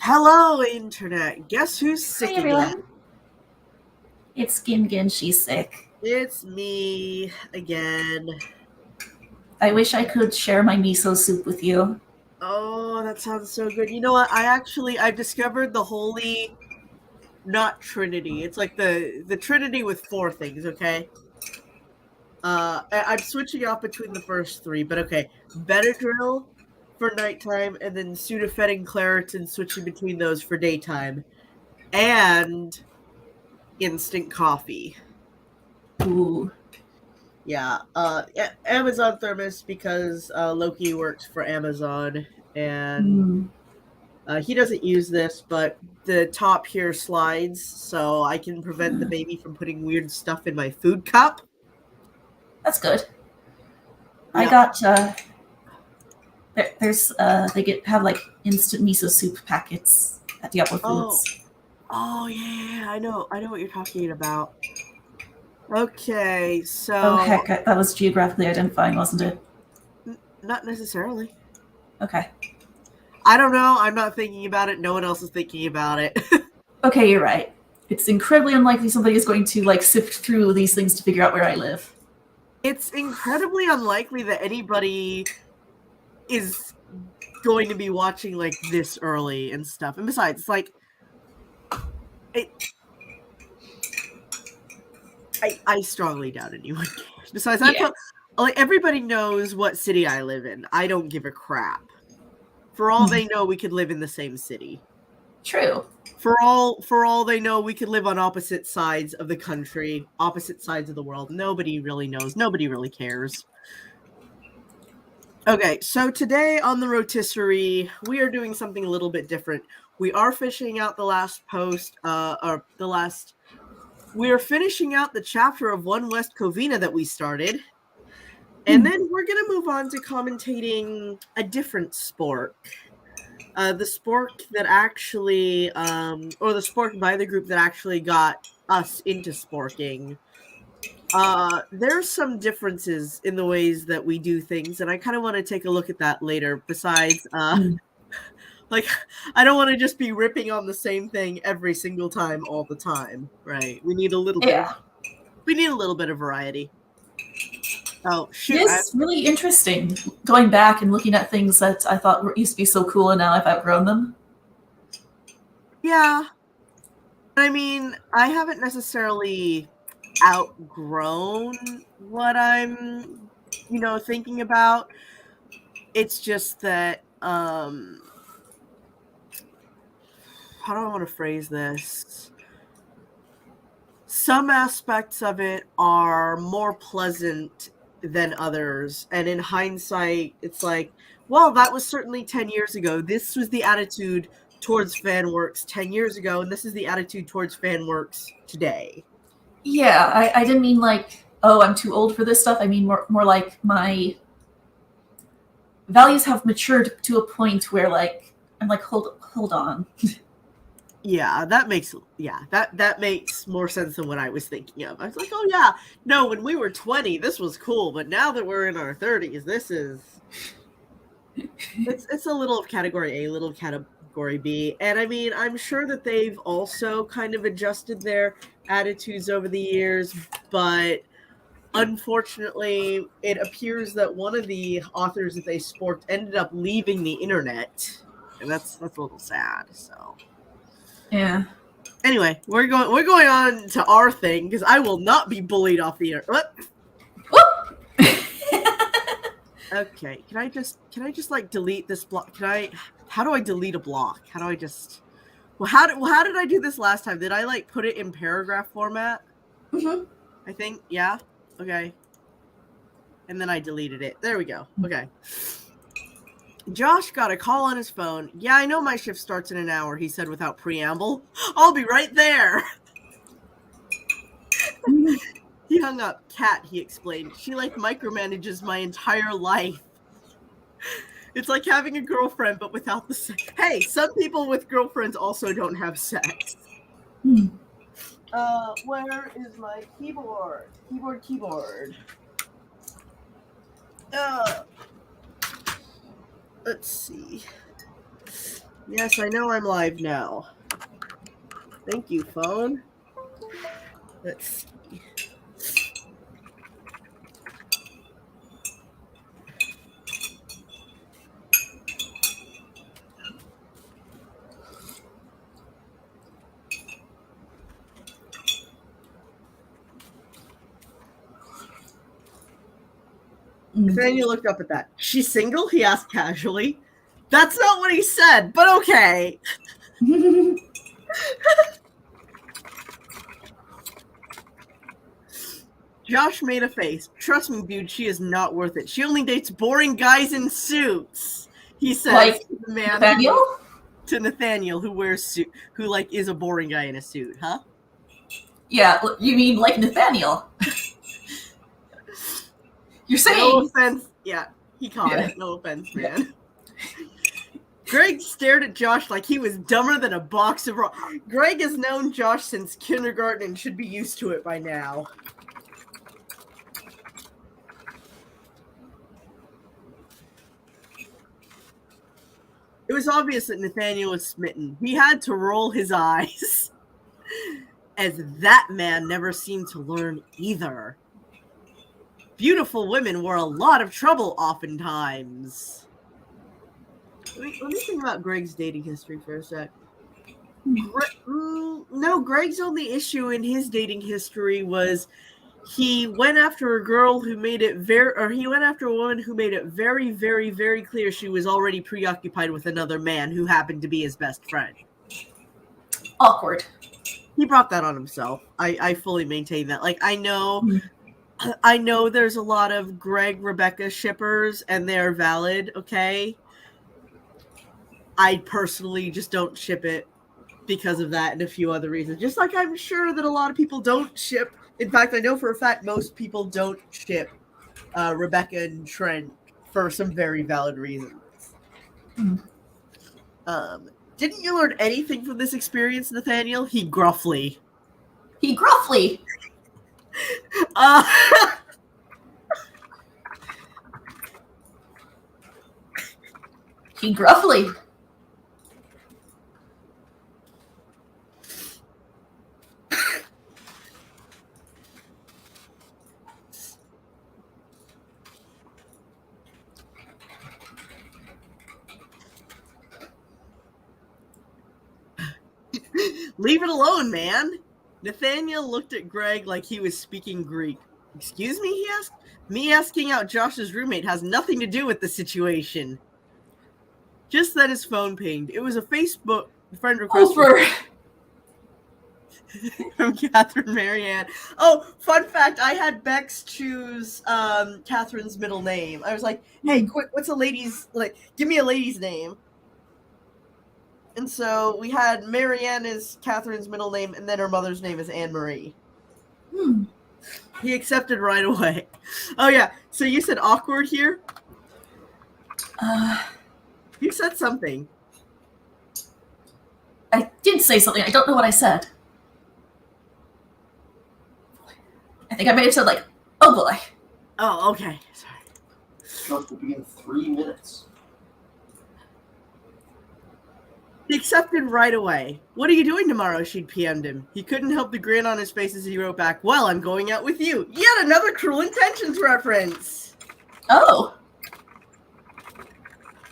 Hello, Internet. Guess who's Hi sick again? everyone. It's Gimgin. She's sick. It's me again. I wish I could share my miso soup with you. Oh, that sounds so good. You know what? I've discovered the holy, not Trinity. It's like the Trinity with four things. Okay. I'm switching out between the first three, but okay. Benadryl for nighttime, and then Sudafed and Claritin switching between those for daytime, and instant coffee. Ooh. Yeah, Amazon Thermos because Loki works for Amazon and Mm. he doesn't use this, but the top here slides so I can prevent the baby from putting weird stuff in my food cup. That's good. I Yep. got there's have like instant miso soup packets at Diablo Oh, Foods. oh yeah, I know what you're talking about. Okay, Oh so heck, that was geographically identifying, wasn't it? not necessarily. Okay. I don't know. I'm not thinking about it. No one else is thinking about it. Okay, you're right. It's incredibly unlikely somebody is going to like sift through these things to figure out where I live. It's incredibly unlikely that anybody is going to be watching like this early and stuff. And besides, it's like it, I strongly doubt anyone cares. Besides, Yeah. like everybody knows what city I live in. I don't give a crap. For all they know, we could live in the same city. True. For all they know, we could live on opposite sides of the country, opposite sides of the world. Nobody really knows. Nobody really cares. Okay, so today on the Rotisserie, we are doing something a little bit different. We are fishing out the last post, or the last. We are finishing out the chapter of One West Covina that we started, and then we're gonna move on to commentating a different sport. The sport that actually, or the sport by the group that actually got us into sporking. There's some differences in the ways that we do things, and I kind of want to take a look at that later. Besides, like, I don't want to just be ripping on the same thing every single time all the time, right? We need a little bit of Yeah. variety. Oh It shoot! is really interesting going back and looking at things that I thought used to be so cool and now I've outgrown them. Yeah, I mean, I haven't necessarily outgrown what I'm, thinking about. It's just that, how do I want to phrase this? Some aspects of it are more pleasant than others. And in hindsight, it's like, well, that was certainly 10 years ago. This was the attitude towards FanWorks 10 years ago, and this is the attitude towards FanWorks today. Yeah, I didn't mean like, oh, I'm too old for this stuff. I mean more like my values have matured to a point where like I'm like, hold on. Yeah, that makes more sense than what I was thinking of. I was like, oh yeah, no, when we were 20, this was cool, but now that we're in our 30s, this is it's a little of category A, little category B. And I mean, I'm sure that they've also kind of adjusted their attitudes over the years, but unfortunately, it appears that one of the authors that they sporked ended up leaving the internet. And that's a little sad, so Yeah. anyway, we're going on to our thing because I will not be bullied off the air. Whoop! Okay, can I just like delete this block? How do I delete a block? How do I just how did I do this last time? Did I like put it in paragraph format? Mhm. I think, yeah. Okay. And then I deleted it. There we go. Okay. Josh got a call on his phone. Yeah, I know my shift starts in an hour, he said without preamble. I'll be right there. He hung up. Kat, he explained. She like micromanages my entire life. It's like having a girlfriend, but without the sex. Hey, some people with girlfriends also don't have sex. Where is my keyboard? Keyboard. Let's see. Yes, I know I'm live now. Thank you, phone. Let's see. Nathaniel looked up at that. She's single? He asked casually. That's not what he said, but okay. Josh made a face. Trust me, dude, she is not worth it. She only dates boring guys in suits. He says Like to the man Nathaniel? to Nathaniel who wears suit, who like is a boring guy in a suit, huh? Yeah, you mean like Nathaniel? You're saying? No offense. Yeah, he caught Yeah. it. No offense, man. Greg stared at Josh like he was dumber than a box of rocks. Greg has known Josh since kindergarten and should be used to it by now. It was obvious that Nathaniel was smitten. He had to roll his eyes, as that man never seemed to learn either. Beautiful women were a lot of trouble oftentimes. Let me think about Greg's dating history for a sec. No, Greg's only issue in his dating history was he went after a girl who made it he went after a woman who made it very, very, very clear she was already preoccupied with another man who happened to be his best friend. Awkward. He brought that on himself. I fully maintain that. Like, I know there's a lot of Greg Rebecca shippers and they're valid, okay? I personally just don't ship it because of that and a few other reasons. Just like I'm sure that a lot of people don't ship. In fact, I know for a fact most people don't ship Rebecca and Trent for some very valid reasons. Didn't you learn anything from this experience, Nathaniel? He gruffly. He gruffly. He gruffly. Leave it alone, man. Nathaniel looked at Greg like he was speaking Greek. Excuse me, he asked. Me asking out Josh's roommate has nothing to do with the situation. Just then his phone pinged. It was a Facebook friend request from Catherine Marianne. Oh, fun fact, I had Bex choose Catherine's middle name. I was like, hey, quick, what's a lady's, like, give me a lady's name. And so we had Marianne as Catherine's middle name, and then her mother's name is Anne Marie. He accepted right away. Oh, yeah. So you said awkward here? You said something. I did say something. I don't know what I said. I think I may have said, like, oh boy. Oh, okay. Sorry. Show will begin 3 minutes. He accepted right away. What are you doing tomorrow? She'd PM'd him. He couldn't help the grin on his face as he wrote back, well, I'm going out with you. Yet another Cruel Intentions reference. Oh.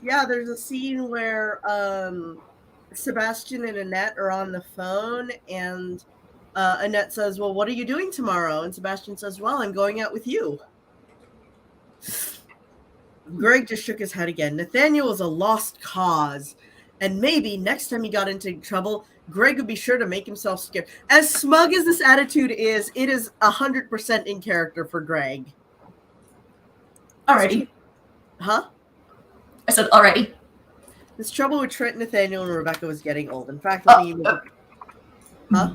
Yeah, there's a scene where Sebastian and Annette are on the phone, and Annette says, well, what are you doing tomorrow? And Sebastian says, well, I'm going out with you. Greg just shook his head again. Nathaniel was a lost cause. And maybe next time he got into trouble, Greg would be sure to make himself scared. As smug as this attitude is, it is 100% in character for Greg. Alrighty. Huh? I said alrighty. This trouble with Trent, Nathaniel, and Rebecca was getting old. In fact, let me... Huh?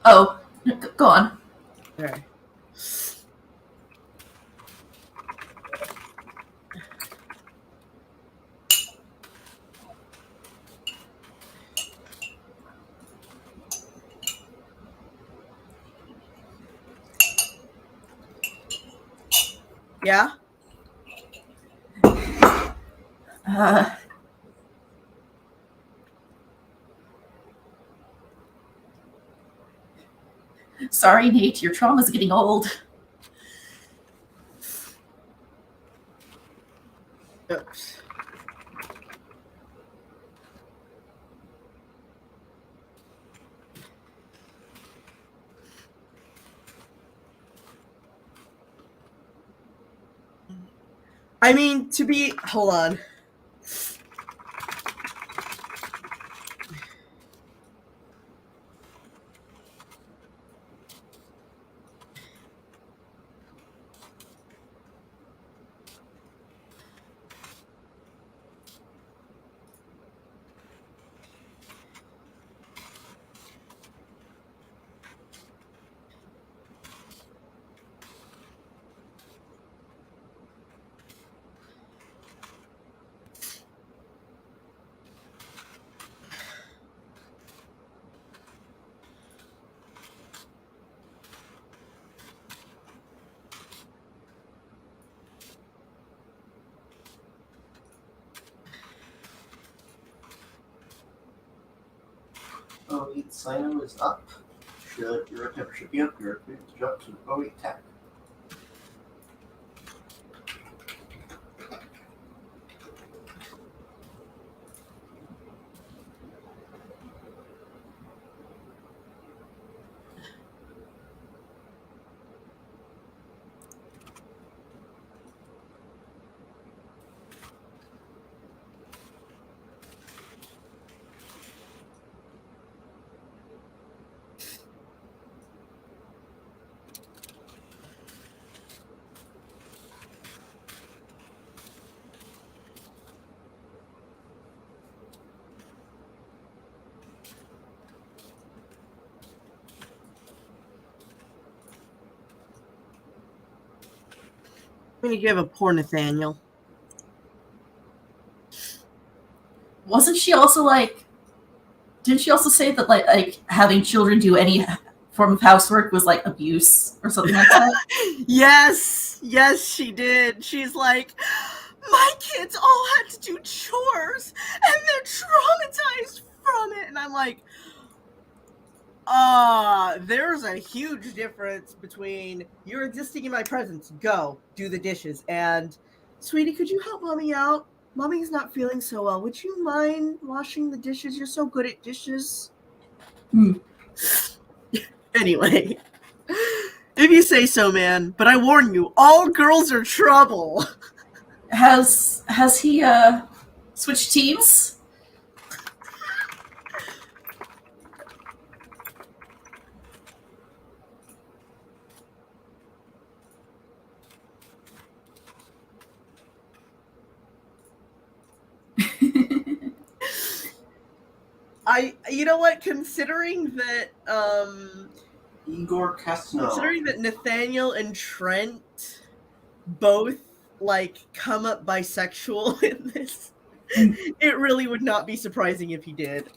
Oh, go on. All right. Yeah? Sorry, Nate, your trauma's getting old. Oops. I mean, hold on. O8 Sino is up. Your temperature should be up. You're clear to jump to O8 tech. I'm gonna give a poor Nathaniel. Wasn't she also like? Didn't she also say that like having children do any form of housework was like abuse or something like that? Yes, she did. She's like, my kids all had to do chores and they're traumatized from it. And I'm like, there's a huge difference between you're existing in my presence, go do the dishes, and sweetie, could you help mommy out? Mommy's not feeling so well. Would you mind washing the dishes? You're so good at dishes. Anyway, if you say so, man. But I warn you, all girls are trouble. Has he switched teams? You know what? Considering that Igor Kestno. Considering that Nathaniel and Trent both like come up bisexual in this, it really would not be surprising if he did.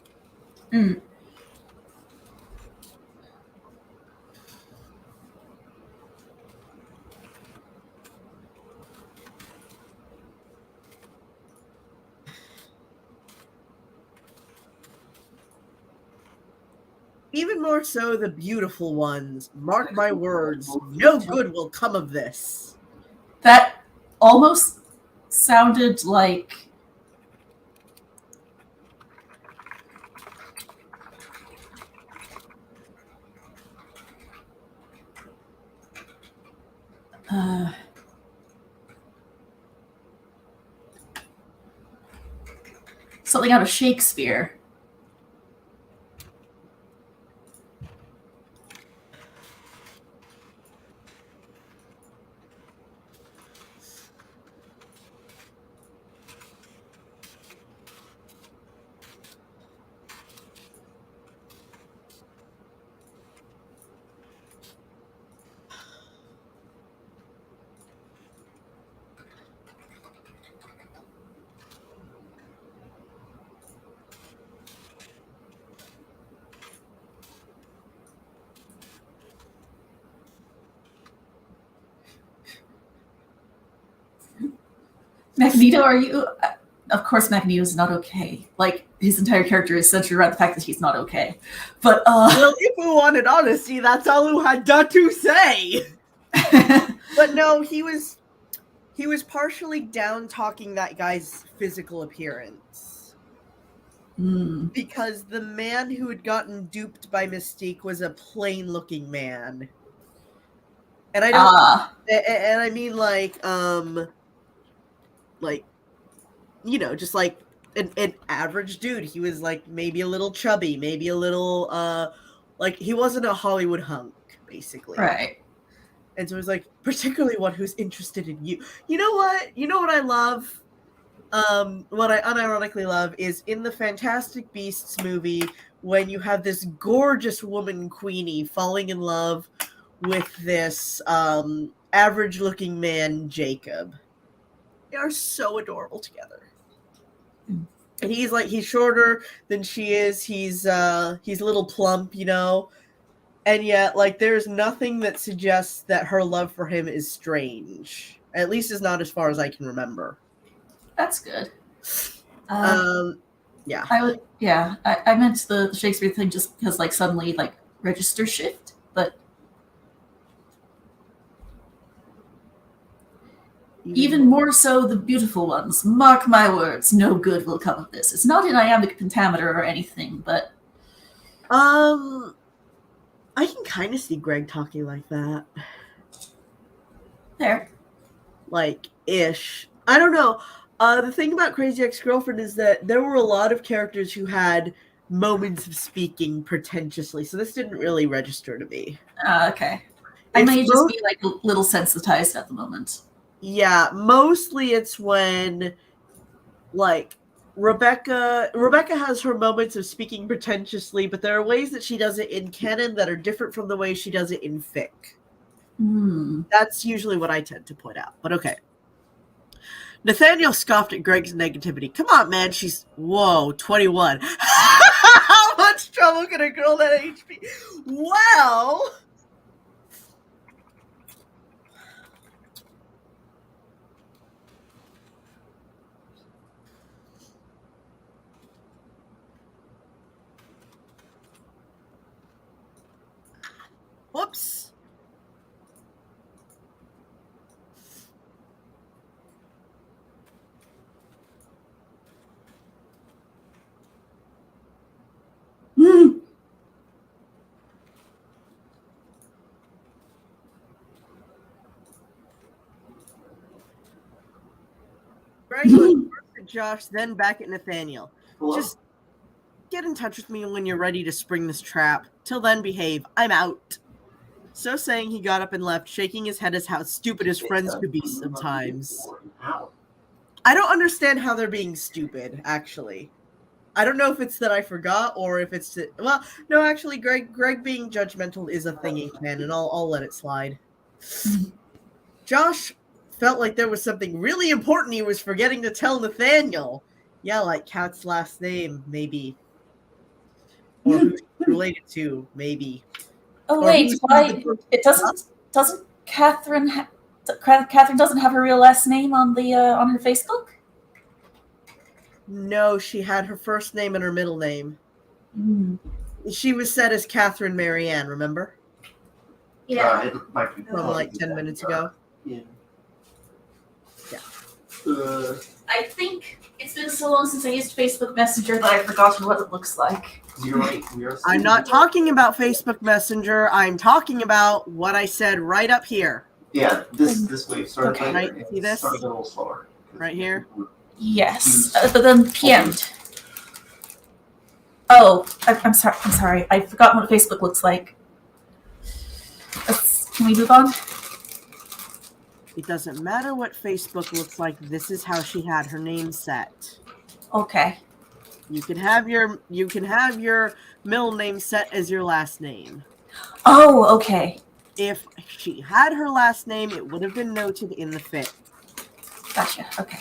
Even more so the beautiful ones. Mark my words, no good will come of this. That almost sounded like something out of Shakespeare. Magneto, are you? Of course, Magneto is not okay. Like, his entire character is centered around the fact that he's not okay. But well, if we wanted honesty, that's all who had to say. But no, he was partially down talking that guy's physical appearance. Because the man who had gotten duped by Mystique was a plain-looking man. And I don't and I mean like you know, just like an average dude. He was like maybe a little chubby, maybe a little like he wasn't a Hollywood hunk, basically. Right. And so it's like, particularly one who's interested in you. You know what? You know what I love? What I unironically love is in the Fantastic Beasts movie when you have this gorgeous woman, Queenie, falling in love with this average-looking man, Jacob. They are so adorable together. And he's shorter than she is. He's a little plump, you know. And yet, like, there's nothing that suggests that her love for him is strange. At least it's not as far as I can remember. That's good. Yeah. I meant the Shakespeare thing just because, like, suddenly, like, register shift, but even more so the beautiful ones. Mark my words, no good will come of this. It's not an iambic pentameter or anything, but I can kind of see Greg talking like that. There. Like, ish. I don't know. The thing about Crazy Ex-Girlfriend is that there were a lot of characters who had moments of speaking pretentiously, so this didn't really register to me. Okay. I may just be, like, a little sensitized at the moment. Yeah, mostly it's when, like, Rebecca has her moments of speaking pretentiously, but there are ways that she does it in canon that are different from the way she does it in fic. That's usually what I tend to point out, but okay. Nathaniel scoffed at Greg's negativity. Come on, man, she's, 21. How much trouble can a girl that HP? Well... Whoops. Greg looked first at Josh, then back at Nathaniel. Hello? Just get in touch with me when you're ready to spring this trap. Till then, behave. I'm out. So saying, he got up and left, shaking his head as how stupid his friends could be sometimes. I don't understand how they're being stupid, actually. I don't know if it's that I forgot or if it's... Well, no, actually, Greg being judgmental is a thing he can, and I'll let it slide. Josh felt like there was something really important he was forgetting to tell Nathaniel. Yeah, like Kat's last name, maybe. Or who she's related to, maybe. Oh, wait, why? It doesn't Catherine... Catherine doesn't have her real last name on the on her Facebook? No, she had her first name and her middle name. She was set as Catherine Marianne, remember? Yeah. From like 10 minutes ago. Yeah. I think it's been so long since I used Facebook Messenger that I've forgotten what it looks like. I'm not talking about Facebook Messenger. I'm talking about what I said right up here. Yeah, this wave started Okay, later. right, see this? Started a little slower. Right here? Yes, but then PM'd. Oh, I'm sorry. I forgot what Facebook looks like. Can we move on? It doesn't matter what Facebook looks like. This is how she had her name set. Okay. You can have your middle name set as your last name. Oh, okay. If she had her last name, it would have been noted in the fic. Gotcha. Okay.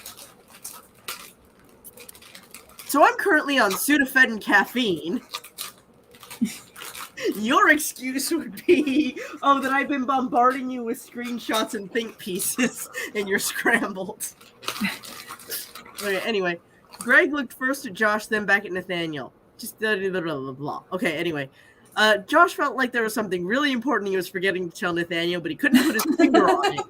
So I'm currently on Sudafed and caffeine. Your excuse would be, that I've been bombarding you with screenshots and think pieces, and you're scrambled. Okay, anyway, Greg looked first at Josh, then back at Nathaniel. Just blah, blah, blah, blah, blah. Okay, anyway. Josh felt like there was something really important he was forgetting to tell Nathaniel, but he couldn't put his finger on it.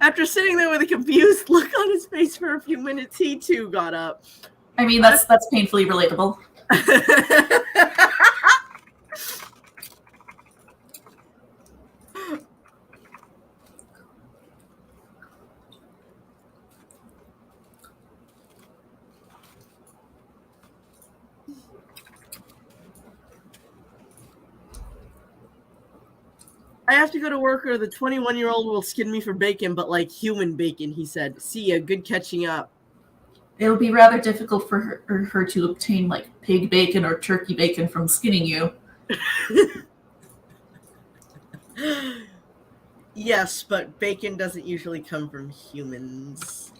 After sitting there with a confused look on his face for a few minutes, he too got up. I mean, that's painfully relatable. I have to go to work or the 21-year-old will skin me for bacon, but like human bacon, he said. See ya, good catching up. It'll be rather difficult for her to obtain like pig bacon or turkey bacon from skinning you. Yes, but bacon doesn't usually come from humans.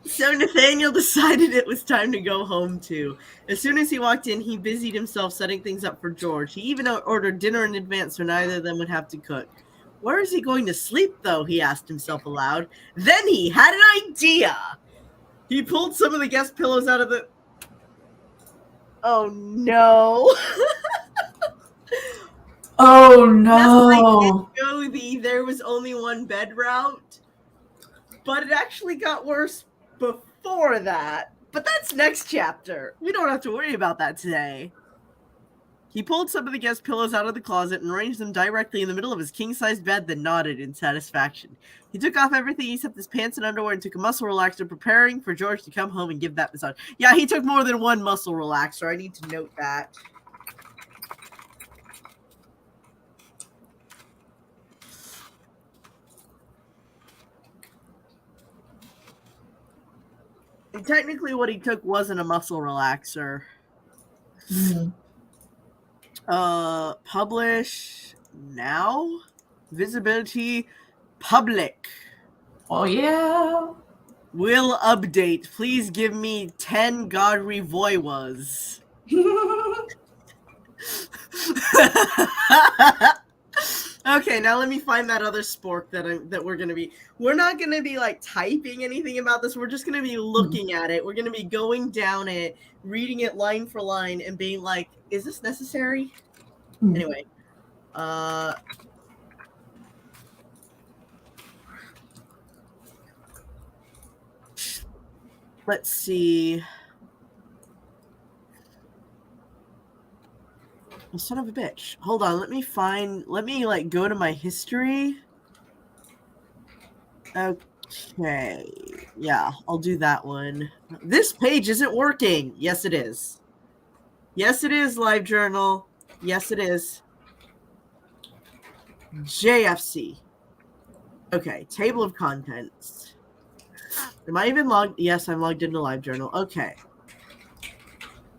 So Nathaniel decided it was time to go home too. As soon as he walked in, he busied himself setting things up for George. He even ordered dinner in advance so neither of them would have to cook. Where is he going to sleep, though? He asked himself aloud. Then he had an idea. He pulled some of the guest pillows out of the... Oh, no. Oh, no. There was only one bed route. But it actually got worse before that. But that's next chapter. We don't have to worry about that today. He pulled some of the guest pillows out of the closet and arranged them directly in the middle of his king-sized bed, then nodded in satisfaction. He took off everything except his pants and underwear and took a muscle relaxer, preparing for George to come home and give that massage. Yeah, he took more than one muscle relaxer. I need to note that. And technically what he took wasn't a muscle relaxer. Publish now. Visibility public. Oh, yeah. Will update. Please give me 10 Godry Voiwas. Okay, now let me find that other spork that we're gonna be. We're not gonna be like typing anything about this. We're just gonna be looking at it. We're gonna be going down it, reading it line for line, and being like, "Is this necessary?" Anyway, let's see. Oh, son of a bitch. Hold on, let me like go to my history. Okay. Yeah, I'll do that one. This page isn't working. Yes, it is. Yes, it is, Live Journal. Yes, it is. JFC. Okay, table of contents. Am I even logged? Yes, I'm logged into Live Journal. Okay.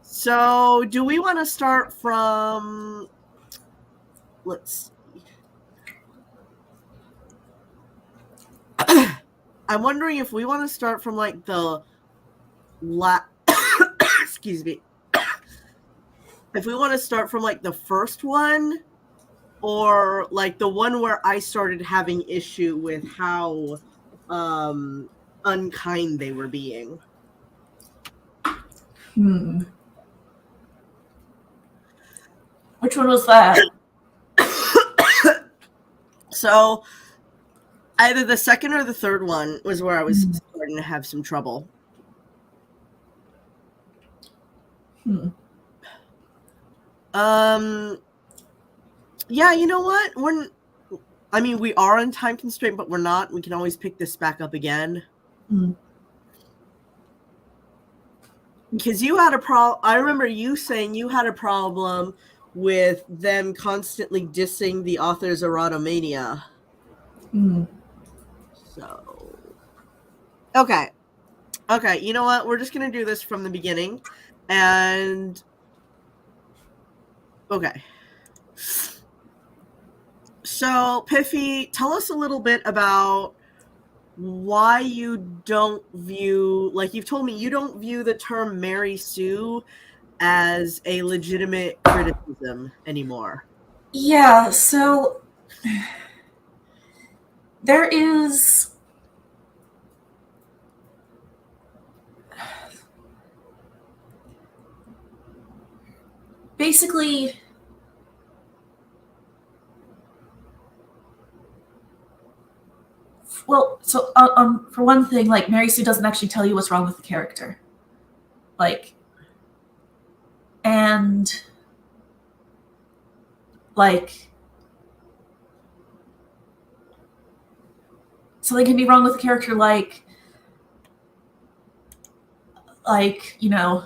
So, do we want to start from... Let's see. I'm wondering if we want to start from, like, the... Excuse me. If we want to start from, like, the first one, or, like, the one where I started having issue with how unkind they were being. Which one was that? So, either the second or the third one was where I was starting to have some trouble. Yeah, you know what? We are on time constraint, but we're not. We can always pick this back up again. Because you had a problem. I remember you saying you had a problem with them constantly dissing the author's erotomania. So, okay, you know what? We're just gonna do this from the beginning, and okay. So, Piffy, tell us a little bit about why you don't view, like you've told me, you don't view the term Mary Sue as a legitimate criticism anymore. Yeah, so there is basically for one thing, like Mary Sue doesn't actually tell you what's wrong with the character, like, and like something can be wrong with the character, like you know,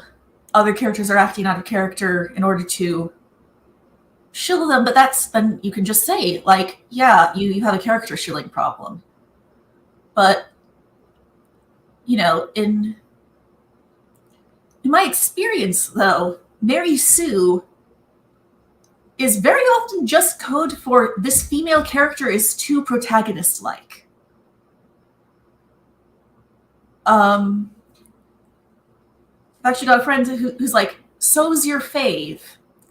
other characters are acting out of character in order to shill them, but then you can just say, like, yeah, you have a character shilling problem. But, you know, in my experience, though, Mary Sue is very often just code for this female character is too protagonist-like. I've actually got a friend who's like, so's your fave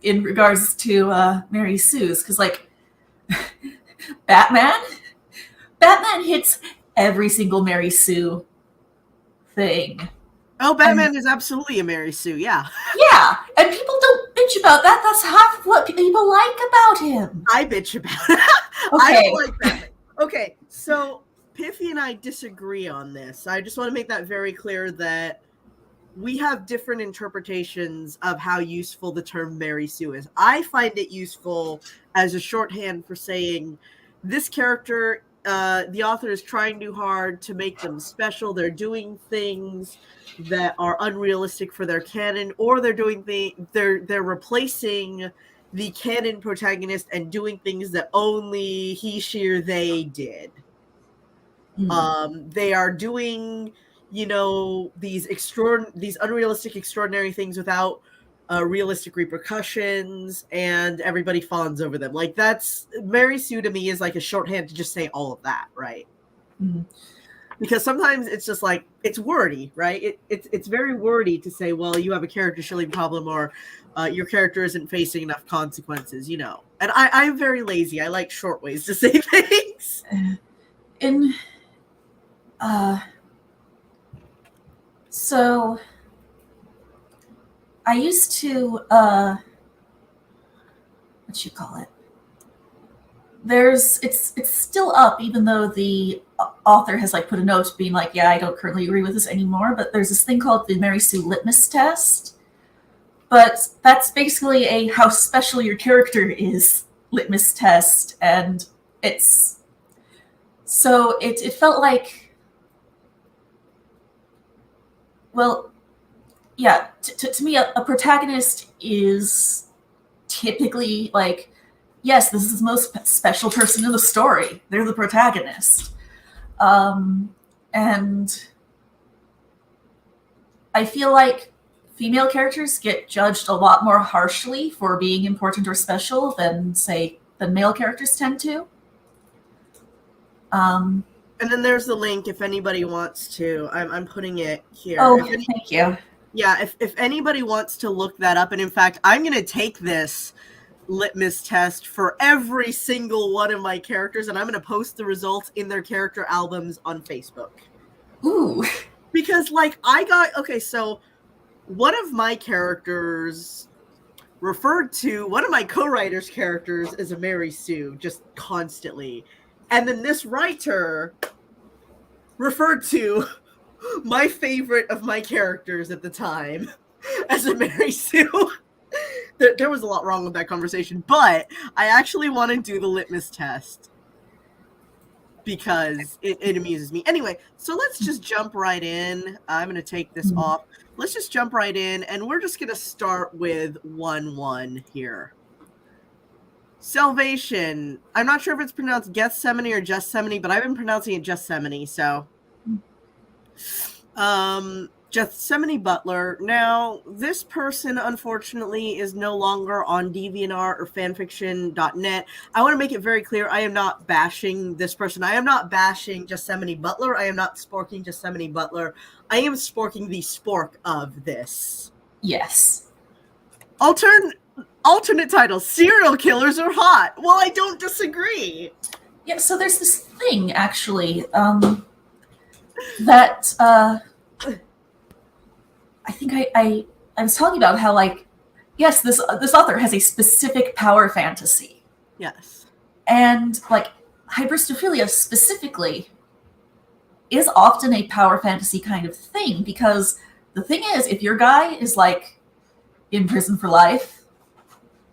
in regards to Mary Sue's, because, like, Batman hits every single Mary Sue thing. Oh, Batman is absolutely a Mary Sue, yeah. Yeah, and people don't bitch about that. That's half of what people like about him. I bitch about it. Okay. I don't like Batman. Okay, so Piffy and I disagree on this. I just want to make that very clear that we have different interpretations of how useful the term Mary Sue is. I find it useful as a shorthand for saying this character, the author is trying too hard to make them special. They're doing things that are unrealistic for their canon, or they're replacing the canon protagonist and doing things that only he, she, or they did. They are doing, you know, these unrealistic, extraordinary things without realistic repercussions, and everybody fawns over them. Like, that's Mary Sue to me is like a shorthand to just say all of that, right? Mm-hmm. Because sometimes it's just like, it's wordy, right? It's very wordy to say, well, you have a character shilling problem, or your character isn't facing enough consequences, you know. And I'm very lazy. I like short ways to say things. So I used to, what you call it? It's still up, even though the author has like put a note being like, yeah, I don't currently agree with this anymore, but there's this thing called the Mary Sue litmus test. But that's basically a how special your character is litmus test, and it felt like, well, yeah, to me, a protagonist is typically like, yes, this is the most special person in the story. They're the protagonist. And I feel like female characters get judged a lot more harshly for being important or special than male characters tend to. And then there's the link if anybody wants to. I'm putting it here. Oh, thank you. Yeah, if anybody wants to look that up, and in fact, I'm going to take this litmus test for every single one of my characters, and I'm going to post the results in their character albums on Facebook. Ooh. Because, like, so one of my characters referred to one of my co-writers' characters as a Mary Sue, just constantly. And then this writer referred to my favorite of my characters at the time as a Mary Sue. There was a lot wrong with that conversation, but I actually want to do the litmus test because it amuses me. Anyway, so let's just jump right in. I'm going to take this off. Let's just jump right in, and we're just going to start with 1-1 here. Salvation. I'm not sure if it's pronounced Gethsemane or Gethsemane, but I've been pronouncing it Gethsemane, so. Gethsemane Butler. Now, this person, unfortunately, is no longer on DeviantArt or fanfiction.net. I want to make it very clear, I am not bashing this person. I am not bashing Gethsemane Butler. I am not sporking Gethsemane Butler. I am sporking the spork of this. Yes. Alternate title, Serial Killers Are Hot. Well, I don't disagree. Yeah, so there's this thing, actually, that, I think I was talking about how, like, yes, this author has a specific power fantasy. Yes. And, like, hybristophilia specifically is often a power fantasy kind of thing, because the thing is, if your guy is, like, in prison for life,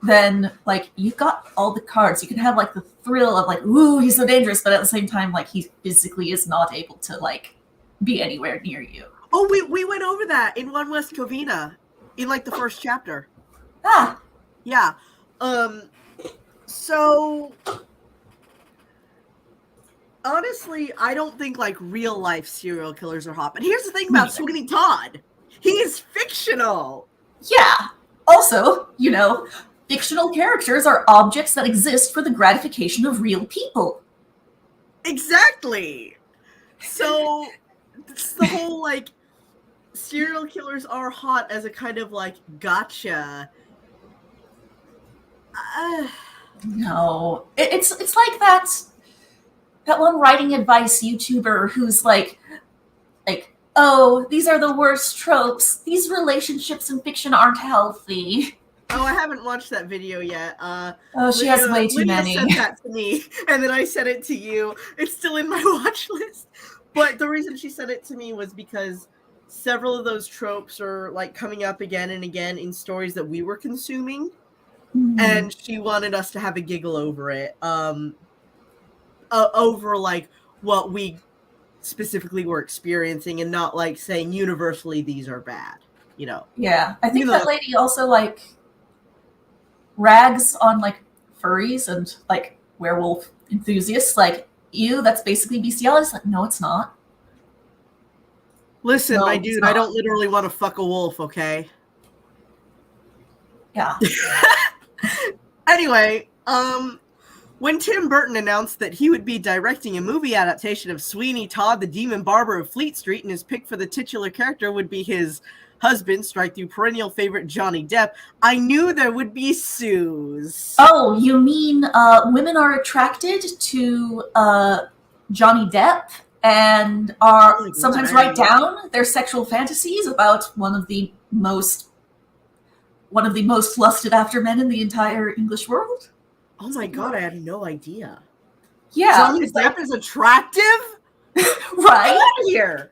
then, like, you've got all the cards. You can have, like, the thrill of, like, ooh, he's so dangerous, but at the same time, like, he physically is not able to, like, be anywhere near you. Oh, we went over that in One West Covina, in, like, the first chapter. Ah. Yeah. So, honestly, I don't think, like, real-life serial killers are hot. But here's the thing about Sweeney Todd. He is fictional. Yeah. Also, you know, fictional characters are objects that exist for the gratification of real people. Exactly. So, it's the whole, like, serial killers are hot as a kind of, like, gotcha. No. It's like that one writing advice YouTuber who's like, oh, these are the worst tropes. These relationships in fiction aren't healthy. Oh, I haven't watched that video yet. She has way too many. Lydia sent that to me, and then I sent it to you. It's still in my watch list. But the reason she sent it to me was because several of those tropes are, like, coming up again and again in stories that we were consuming. Mm-hmm. And she wanted us to have a giggle over it. Over, like, what we specifically were experiencing, and not, like, saying universally these are bad, you know? Yeah. I think that lady also, like, rags on, like, furries and, like, werewolf enthusiasts. Like, ew, that's basically bestiality. It's like, no, it's not. Listen, no, my dude, I don't literally want to fuck a wolf, okay? Yeah. Anyway, when Tim Burton announced that he would be directing a movie adaptation of Sweeney Todd, the Demon Barber of Fleet Street, and his pick for the titular character would be his husband, strike-through perennial favorite Johnny Depp, I knew there would be Sues. Oh, you mean women are attracted to Johnny Depp and are sometimes write down their sexual fantasies about one of the most lusted after men in the entire English world? Oh my god, I had no idea. Yeah. Johnny Depp is attractive? Right? Get out of here.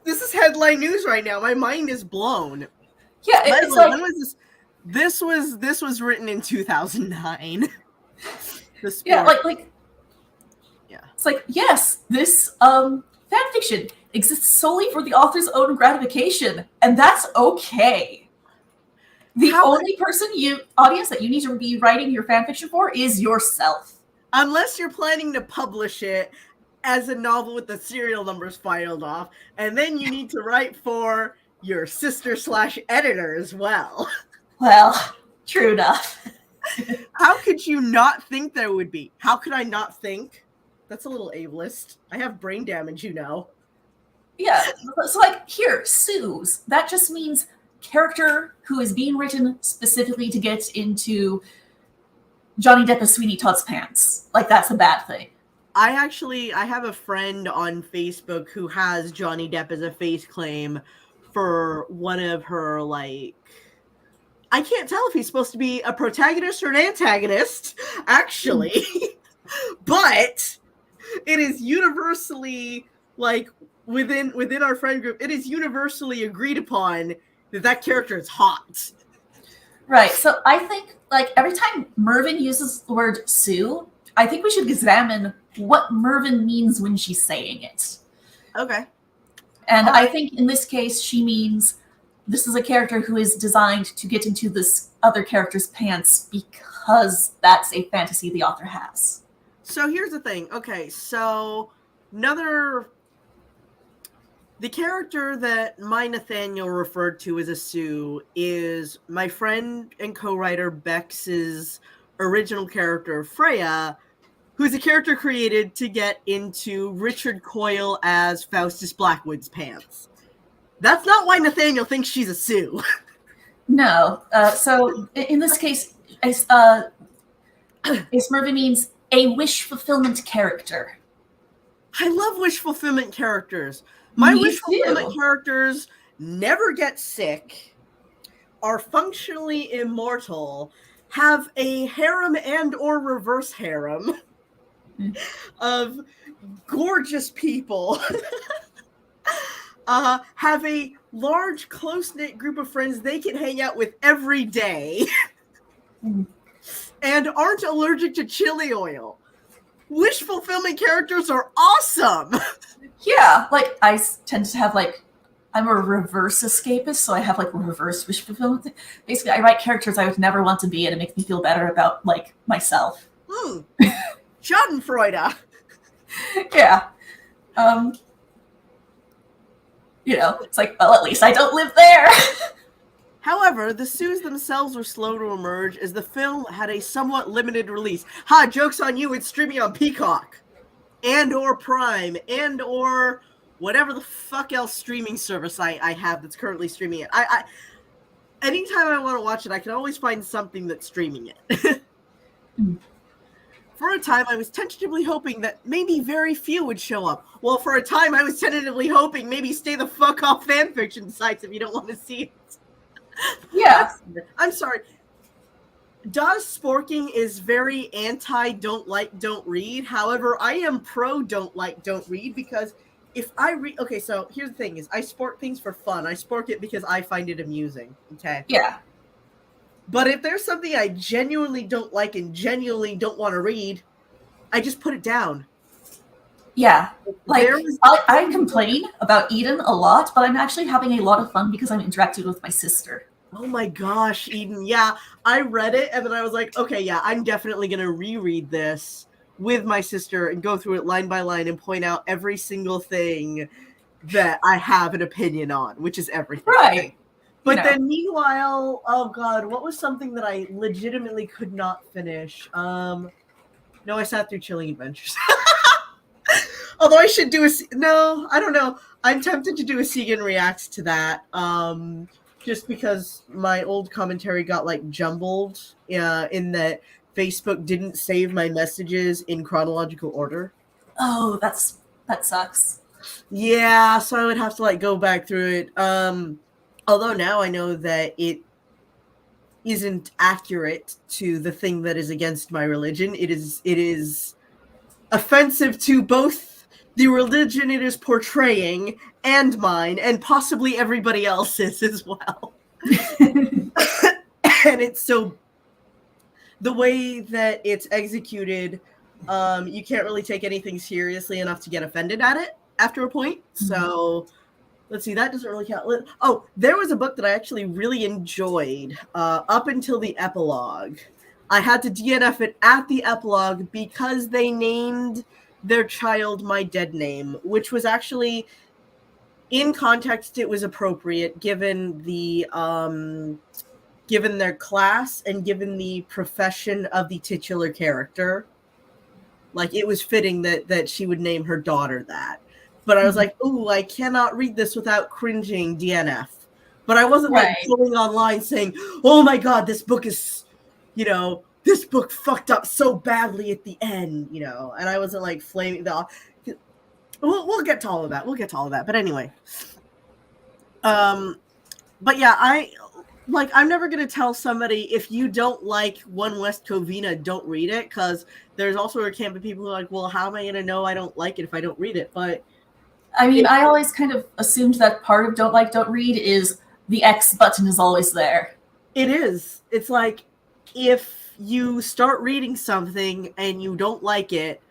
This is headline news right now. My mind is blown. Yeah, it's like, when was this? This was written in 2009. Yeah, like yeah. It's like, yes, this fan fiction exists solely for the author's own gratification, and that's okay. The only audience that you need to be writing your fan fiction for is yourself. Unless you're planning to publish it as a novel with the serial numbers filed off, and then you need to write for your sister/editor as well. Well, true enough. How could you not think there would be? How could I not think? That's a little ableist. I have brain damage, you know. Yeah, so like, here, Sue's. That just means character who is being written specifically to get into Johnny Depp as Sweeney Todd's pants. Like, that's a bad thing. I have a friend on Facebook who has Johnny Depp as a face claim for one of her, like, I can't tell if he's supposed to be a protagonist or an antagonist, actually. But it is universally, like, within our friend group, it is universally agreed upon that character is hot. Right. So I think, like, every time Mervyn uses the word Sue, I think we should examine what Mervyn means when she's saying it. Okay. And I think in this case, she means this is a character who is designed to get into this other character's pants because that's a fantasy the author has. So here's the thing. Okay, so another The character that my Nathaniel referred to as a Sue is my friend and co-writer Bex's original character, Freya, who's a character created to get into Richard Coyle as Faustus Blackwood's pants. That's not why Nathaniel thinks she's a Sue. No. So in this case, Smurvy means a wish fulfillment character. I love wish fulfillment characters. My Me wish too. fulfillment characters never get sick, are functionally immortal, have a harem and or reverse harem of gorgeous people, have a large, close-knit group of friends they can hang out with every day, and aren't allergic to chili oil. Wish fulfillment characters are awesome! Yeah, like I tend to have like, I'm a reverse escapist, so I have like reverse wish fulfillment. Basically, I write characters I would never want to be, and it makes me feel better about like myself. Schadenfreude. Yeah. You know, it's like, well, at least I don't live there. However, the Sues themselves were slow to emerge as the film had a somewhat limited release. Ha, joke's on you, it's streaming on Peacock. And or Prime, and or whatever the fuck else streaming service I have that's currently streaming it. Anytime I want to watch it, I can always find something that's streaming it. For a time, I was tentatively hoping that maybe very few would show up. Well, for a time, I was tentatively hoping maybe stay the fuck off fanfiction sites if you don't want to see it. Yeah. I'm sorry. Das Sporking is very anti don't like, don't read. However, I am pro don't like, don't read because if I read... Okay, so here's the thing is I spork things for fun. I spork it because I find it amusing. Okay? Yeah. But if there's something I genuinely don't like and genuinely don't want to read, I just put it down. Yeah. Like, I complain about Eden a lot, but I'm actually having a lot of fun because I'm interacting with my sister. Oh my gosh, Eden. Yeah, I read it and then I was like, okay, yeah, I'm definitely going to reread this with my sister and go through it line by line and point out every single thing that I have an opinion on, which is everything. Right. But then meanwhile, oh god, what was something that I legitimately could not finish? No, I sat through Chilling Adventures. Although I should do no, I don't know. I'm tempted to do a Segan reacts to that. Just because my old commentary got like jumbled in that Facebook didn't save my messages in chronological order. Oh, that sucks. Yeah, so I would have to like go back through it. Although now I know that it isn't accurate to the thing that is against my religion. It is offensive to both the religion it is portraying and mine, and possibly everybody else's as well. And it's so... The way that it's executed, you can't really take anything seriously enough to get offended at it after a point. So... Let's see, that doesn't really count. Oh, there was a book that I actually really enjoyed up until the epilogue. I had to DNF it at the epilogue because they named their child my dead name, which was actually, in context, it was appropriate given the given their class and given the profession of the titular character. Like, it was fitting that she would name her daughter that. But I was like, ooh, I cannot read this without cringing DNF. But I wasn't like going online saying, oh my god, this book is, this book fucked up so badly at the end, And I wasn't like flaming the... We'll get to all of that. But anyway. But yeah, I'm never going to tell somebody, if you don't like One West Covina, don't read it. Because there's also a camp of people who are like, well, how am I going to know I don't like it if I don't read it? But... I mean, I always kind of assumed that part of don't like, don't read is the X button is always there. It is. It's like, if you start reading something and you don't like it,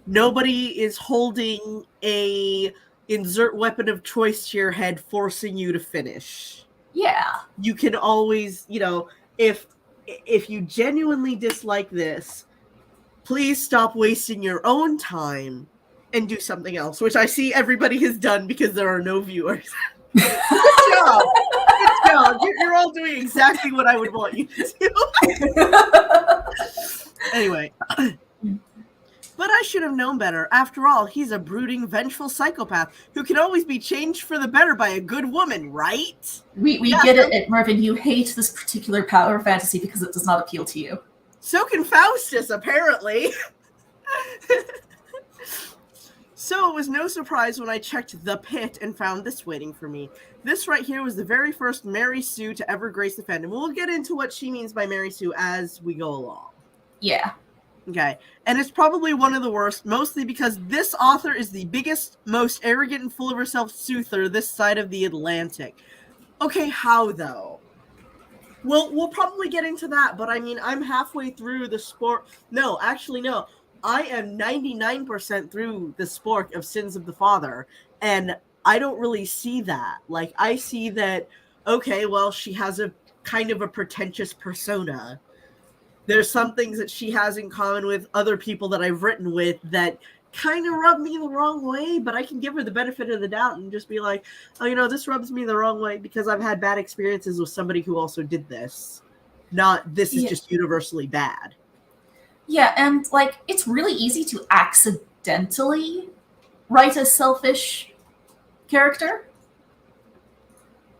nobody is holding a insert weapon of choice to your head forcing you to finish. Yeah. You can always, if you genuinely dislike this, please stop wasting your own time and do something else, which I see everybody has done because there are no viewers. Good job. Good job. You're all doing exactly what I would want you to do. Anyway. But I should have known better. After all, he's a brooding, vengeful psychopath who can always be changed for the better by a good woman, right? We get it, Mervyn. You hate this particular power fantasy because it does not appeal to you. So can Faustus, apparently. So it was no surprise when I checked the pit and found this waiting for me. This right here was the very first Mary Sue to ever grace the fandom. We'll get into what she means by Mary Sue as we go along. Yeah. Okay, and it's probably one of the worst, mostly because this author is the biggest, most arrogant and full of herself soother this side of the Atlantic. Okay, how though? We'll probably get into that, but I mean, I'm halfway through the sport. No, actually, no. I am 99% through the sport of Sins of the Father, and I don't really see that. Like, I see that, okay, well, she has a kind of a pretentious persona. There's some things that she has in common with other people that I've written with that kind of rub me the wrong way, but I can give her the benefit of the doubt and just be like, oh, you know, this rubs me the wrong way because I've had bad experiences with somebody who also did this. Not this is just universally bad. Yeah, and like it's really easy to accidentally write a selfish character.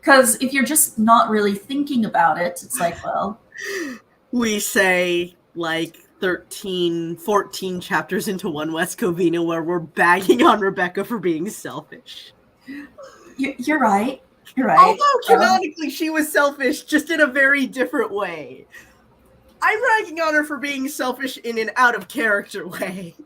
Because if you're just not really thinking about it, it's like, well... We say, like, 13, 14 chapters into One West Covina where we're bagging on Rebecca for being selfish. You're right. You're right. Although, canonically, she was selfish, just in a very different way. I'm ragging on her for being selfish in an out-of-character way.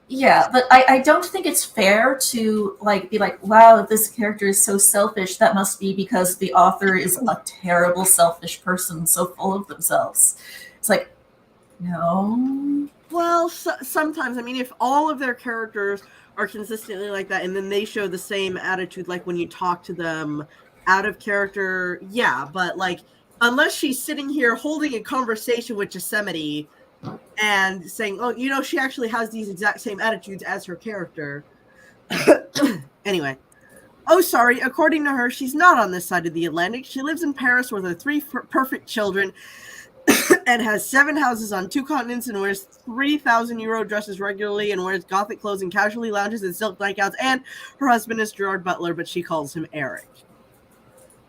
Yeah, but I don't think it's fair to like be like, wow, if this character is so selfish, that must be because the author is a terrible, selfish person, so full of themselves. It's like, no. Well, sometimes, I mean, if all of their characters are consistently like that, and then they show the same attitude, like when you talk to them out of character, yeah, but like, unless she's sitting here holding a conversation with Yosemite and saying, oh, you know, she actually has these exact same attitudes as her character. Anyway. Oh, sorry. According to her, she's not on this side of the Atlantic. She lives in Paris with her 3 perfect children and has 7 houses on 2 continents and wears 3,000 euro dresses regularly and wears gothic clothes and casually lounges in silk nightgowns. And her husband is Gerard Butler, but she calls him Eric.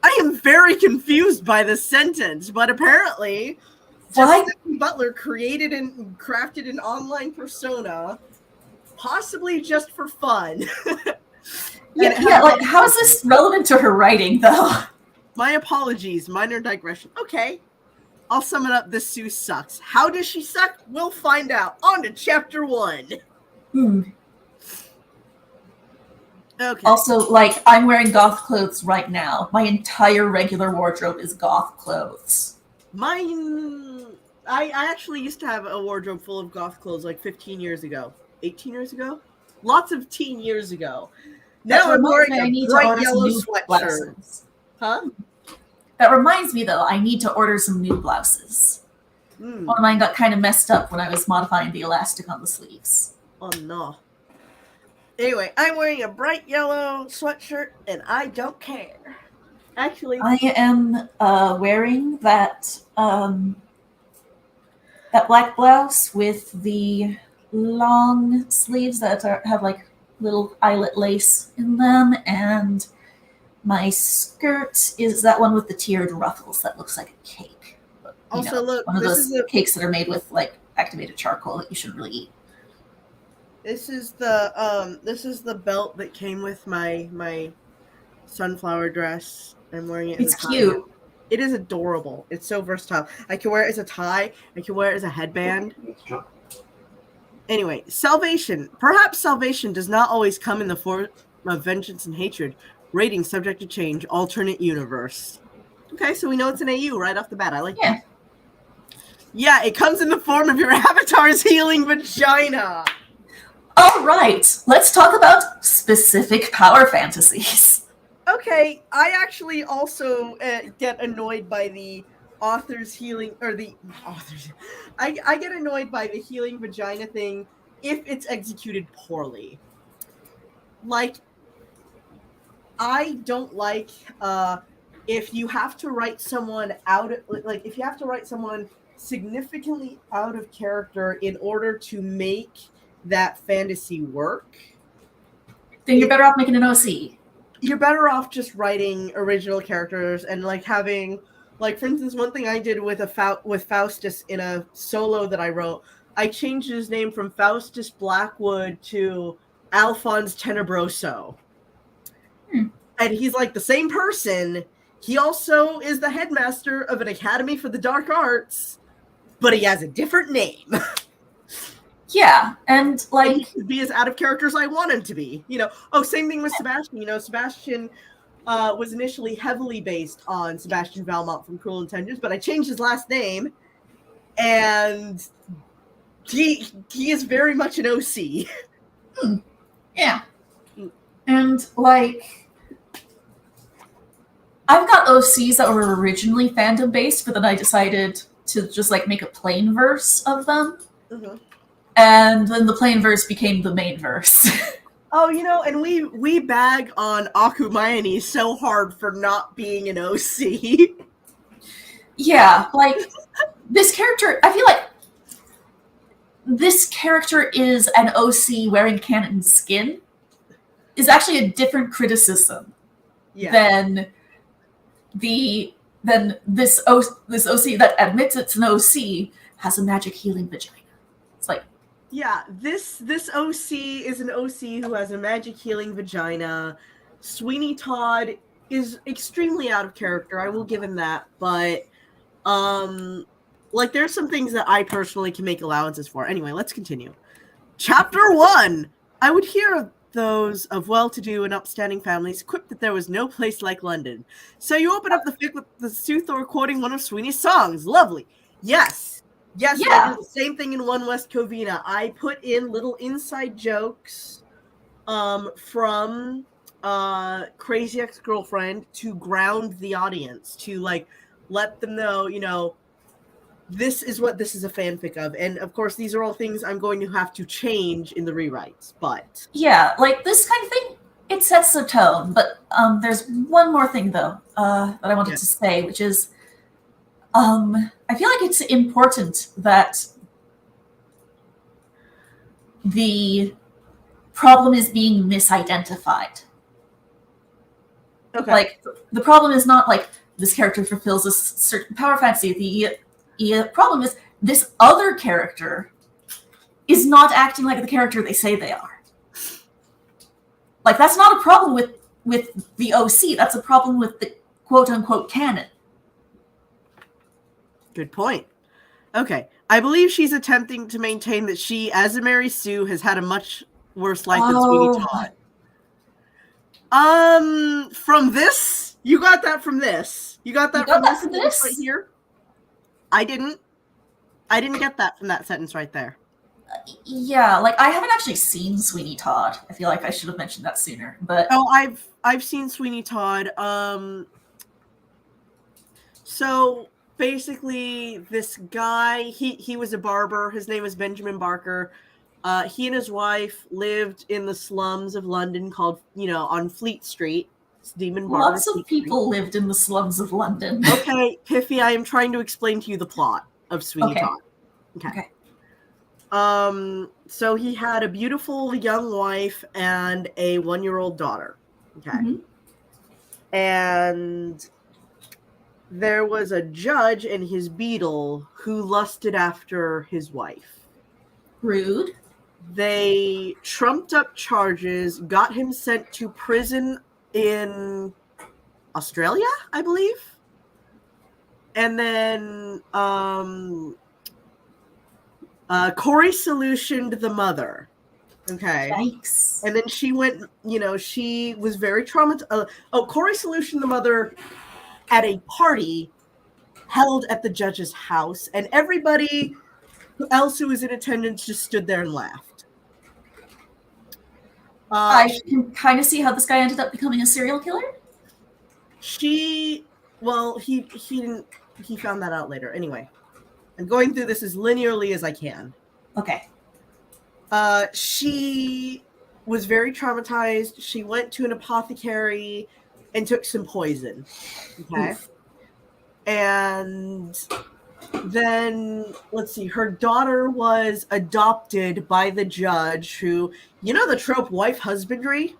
I am very confused by this sentence, but apparently... Butler created and crafted an online persona, possibly just for fun. Yeah, like, how is this relevant to her writing, though? My apologies, minor digression. Okay, I'll sum it up. This Sue sucks. How does she suck? We'll find out. On to chapter 1. Okay. Also, like, I'm wearing goth clothes right now. My entire regular wardrobe is goth clothes. Mine, I actually used to have a wardrobe full of goth clothes like 15 years ago. 18 years ago? Lots of teen years ago. Now I'm wearing a bright yellow sweatshirt. Huh? That reminds me, though, I need to order some new blouses. One of mine got kind of messed up when I was modifying the elastic on the sleeves. Oh, no. Anyway, I'm wearing a bright yellow sweatshirt, and I don't care. Actually, I am wearing that that black blouse with the long sleeves that have like little eyelet lace in them, and my skirt is that one with the tiered ruffles that looks like a cake. But, also, look, one of those cakes that are made with like activated charcoal that you shouldn't really eat. This is the belt that came with my sunflower dress. I'm wearing it. It's cute. It is adorable. It's so versatile. I can wear it as a tie. I can wear it as a headband. Anyway, salvation. Perhaps salvation does not always come in the form of vengeance and hatred. Rating subject to change. Alternate universe. Okay, so we know it's an AU right off the bat. I like that. Yeah, it comes in the form of your avatar's healing vagina. All right, let's talk about specific power fantasies. Okay, I actually also get annoyed by the author's healing, or the author's... I get annoyed by the healing vagina thing if it's executed poorly. like, I don't like if you have to write someone if you have to write someone significantly out of character in order to make that fantasy work. Then you're better off making an OC. You're better off just writing original characters and like having, like, for instance, one thing I did with with Faustus in a solo that I wrote, I changed his name from Faustus Blackwood to Alphonse Tenebroso. And he's like the same person. He also is the headmaster of an academy for the dark arts, but he has a different name. Yeah, and like, he could be as out of character as I want him to be. Oh, same thing with Sebastian. Sebastian was initially heavily based on Sebastian Valmont from Cruel Intentions, but I changed his last name, and he is very much an OC. Yeah. And like, I've got OCs that were originally fandom based, but then I decided to just like make a plain verse of them. Mm-hmm. And then the plain verse became the main verse. Oh, and we bag on Akumayani so hard for not being an OC. Yeah, like, this character, I feel like this character is an OC wearing canon skin is actually a different criticism than this OC that admits it's an OC has a magic healing vagina. It's like, yeah, this OC is an OC who has a magic healing vagina. Sweeney Todd is extremely out of character. I will give him that, but like, there's some things that I personally can make allowances for. Anyway, let's continue. Chapter 1. I would hear of those of well-to-do and upstanding families quipped that there was no place like London. So you open up the fic with the Suthor quoting one of Sweeney's songs. Lovely. Yes. Yes, yeah. I did the same thing in One West Covina. I put in little inside jokes from Crazy Ex-Girlfriend to ground the audience, to like let them know, this is what this is a fanfic of. And of course, these are all things I'm going to have to change in the rewrites, but yeah, like, this kind of thing, it sets the tone. But there's one more thing though that I wanted to say, which is I feel like it's important that the problem is being misidentified. Okay. Like, the problem is not like this character fulfills a certain power fantasy. The problem is this other character is not acting like the character they say they are. Like, that's not a problem with the OC. That's a problem with the quote-unquote canon. Good point. Okay. I believe she's attempting to maintain that she, as a Mary Sue, has had a much worse life than Sweeney Todd. From this? You got that from this? You got that from this right here? I didn't get that from that sentence right there. Yeah, like, I haven't actually seen Sweeney Todd. I feel like I should have mentioned that sooner. But I've seen Sweeney Todd. So basically, this guy, he was a barber. His name was Benjamin Barker. He and his wife lived in the slums of London, called, on Fleet Street. It's Demon Barber. Lots of people lived in the slums of London. Okay, Piffy, I am trying to explain to you the plot of Sweeney Todd. Okay. So he had a beautiful young wife and a 1-year-old daughter. Okay. Mm-hmm. And there was a judge and his beadle who lusted after his wife. Rude. They trumped up charges, got him sent to prison in Australia, I believe. And then Corey solutioned the mother. Okay. Yikes. And then she went, she was very traumatized. Corey solutioned the mother at a party held at the judge's house, and everybody else who was in attendance just stood there and laughed. I can kind of see how this guy ended up becoming a serial killer. He didn't. He found that out later. Anyway, I'm going through this as linearly as I can. Okay. She was very traumatized. She went to an apothecary and took some poison. Okay. Oof. And then, let's see, her daughter was adopted by the judge who, you know the trope wife husbandry?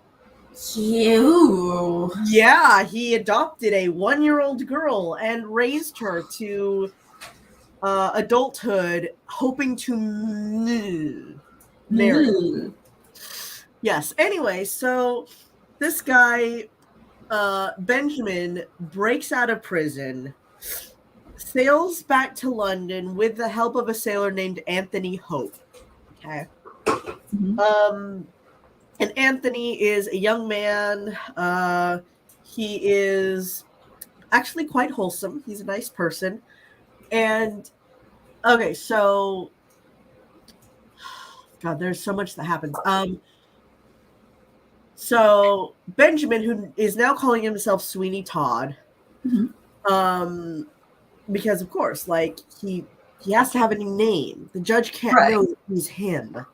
Ew. Yeah, he adopted a 1-year-old girl and raised her to adulthood, hoping to marry. Ew. Yes. Anyway, so this guy, Benjamin, breaks out of prison, sails back to London with the help of a sailor named Anthony Hope. Okay. Mhm. And Anthony is a young man. He is actually quite wholesome. He's a nice person. And okay, so God, there's so much that happens. So Benjamin, who is now calling himself Sweeney Todd, Mhm. because of course, like he has to have a new name. The judge can't Right. know that he's him.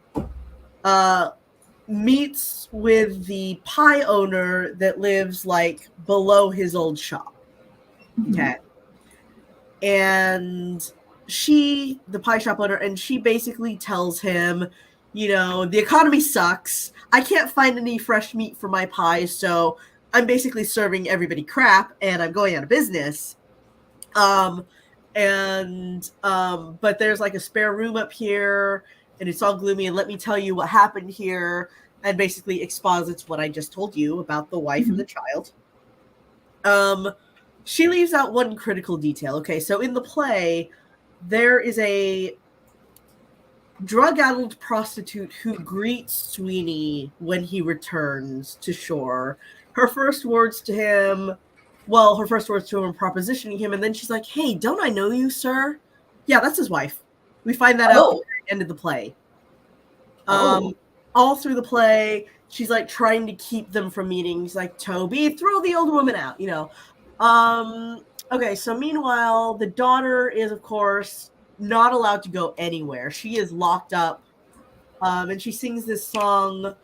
Meets with the pie owner that lives like below his old shop. Okay. And she, the pie shop owner, and she basically tells him, you know, the economy sucks. I can't find any fresh meat for my pies, so I'm basically serving everybody crap and I'm going out of business. But there's like a spare room up here and it's all gloomy, and let me tell you what happened here, and basically exposits what I just told you about the wife and the child. She leaves out one critical detail. Okay, so in the play, there is a drug-addled prostitute who greets Sweeney when he returns to shore. Her first words to him are propositioning him, and then she's like, "Hey, don't I know you, sir?" Yeah, that's his wife. We find that out at the end of the play. All through the play, she's like trying to keep them from meeting. She's like, "Toby, throw the old woman out," you know. Okay, so meanwhile, the daughter is, of course, not allowed to go anywhere. She is locked up, and she sings this song,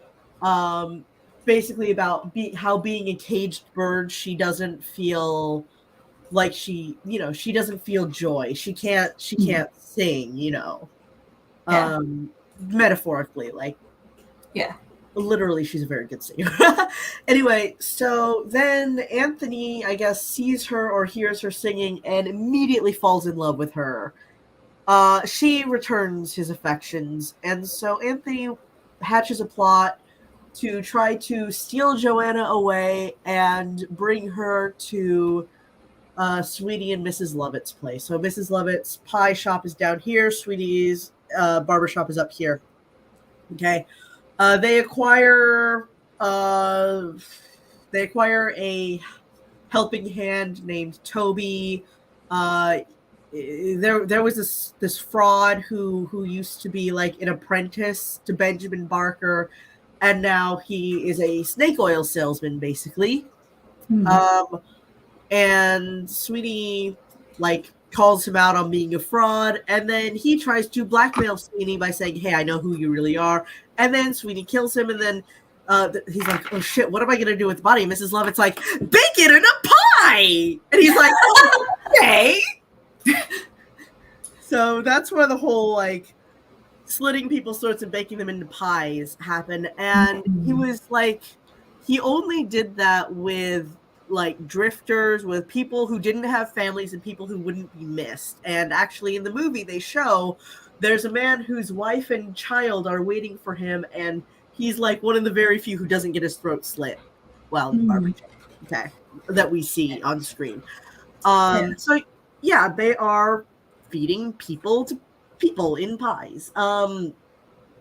basically about how being a caged bird, she doesn't feel like she doesn't feel joy. She can't sing, you know, Yeah. metaphorically, like, Yeah. literally, she's a very good singer. Anyway, so then Anthony, I guess, sees her or hears her singing and immediately falls in love with her. She returns his affections, and so Anthony hatches a plot to try to steal Joanna away and bring her to Sweetie and Mrs. Lovett's place. So Mrs. Lovett's pie shop is down here. Sweetie's barber shop is up here. Okay. They acquire a helping hand named Toby. There was this fraud who used to be like an apprentice to Benjamin Barker, and now he is a snake oil salesman, basically. And Sweeney like calls him out on being a fraud, and then he tries to blackmail Sweeney by saying, "Hey, I know who you really are." And then Sweeney kills him, and then he's like, "Oh shit, what am I gonna do with the body?" And Mrs. Lovett's like, "Bake it in a pie!" And he's like, "Okay." So that's where the whole like slitting people's throats and baking them into pies happened. And he was like, he only did that with like drifters, with people who didn't have families and people who wouldn't be missed. And actually in the movie they show there's a man whose wife and child are waiting for him, and he's like one of the very few who doesn't get his throat slit while in barbecue. Okay, that we see on screen. So yeah, they are feeding people to people in pies.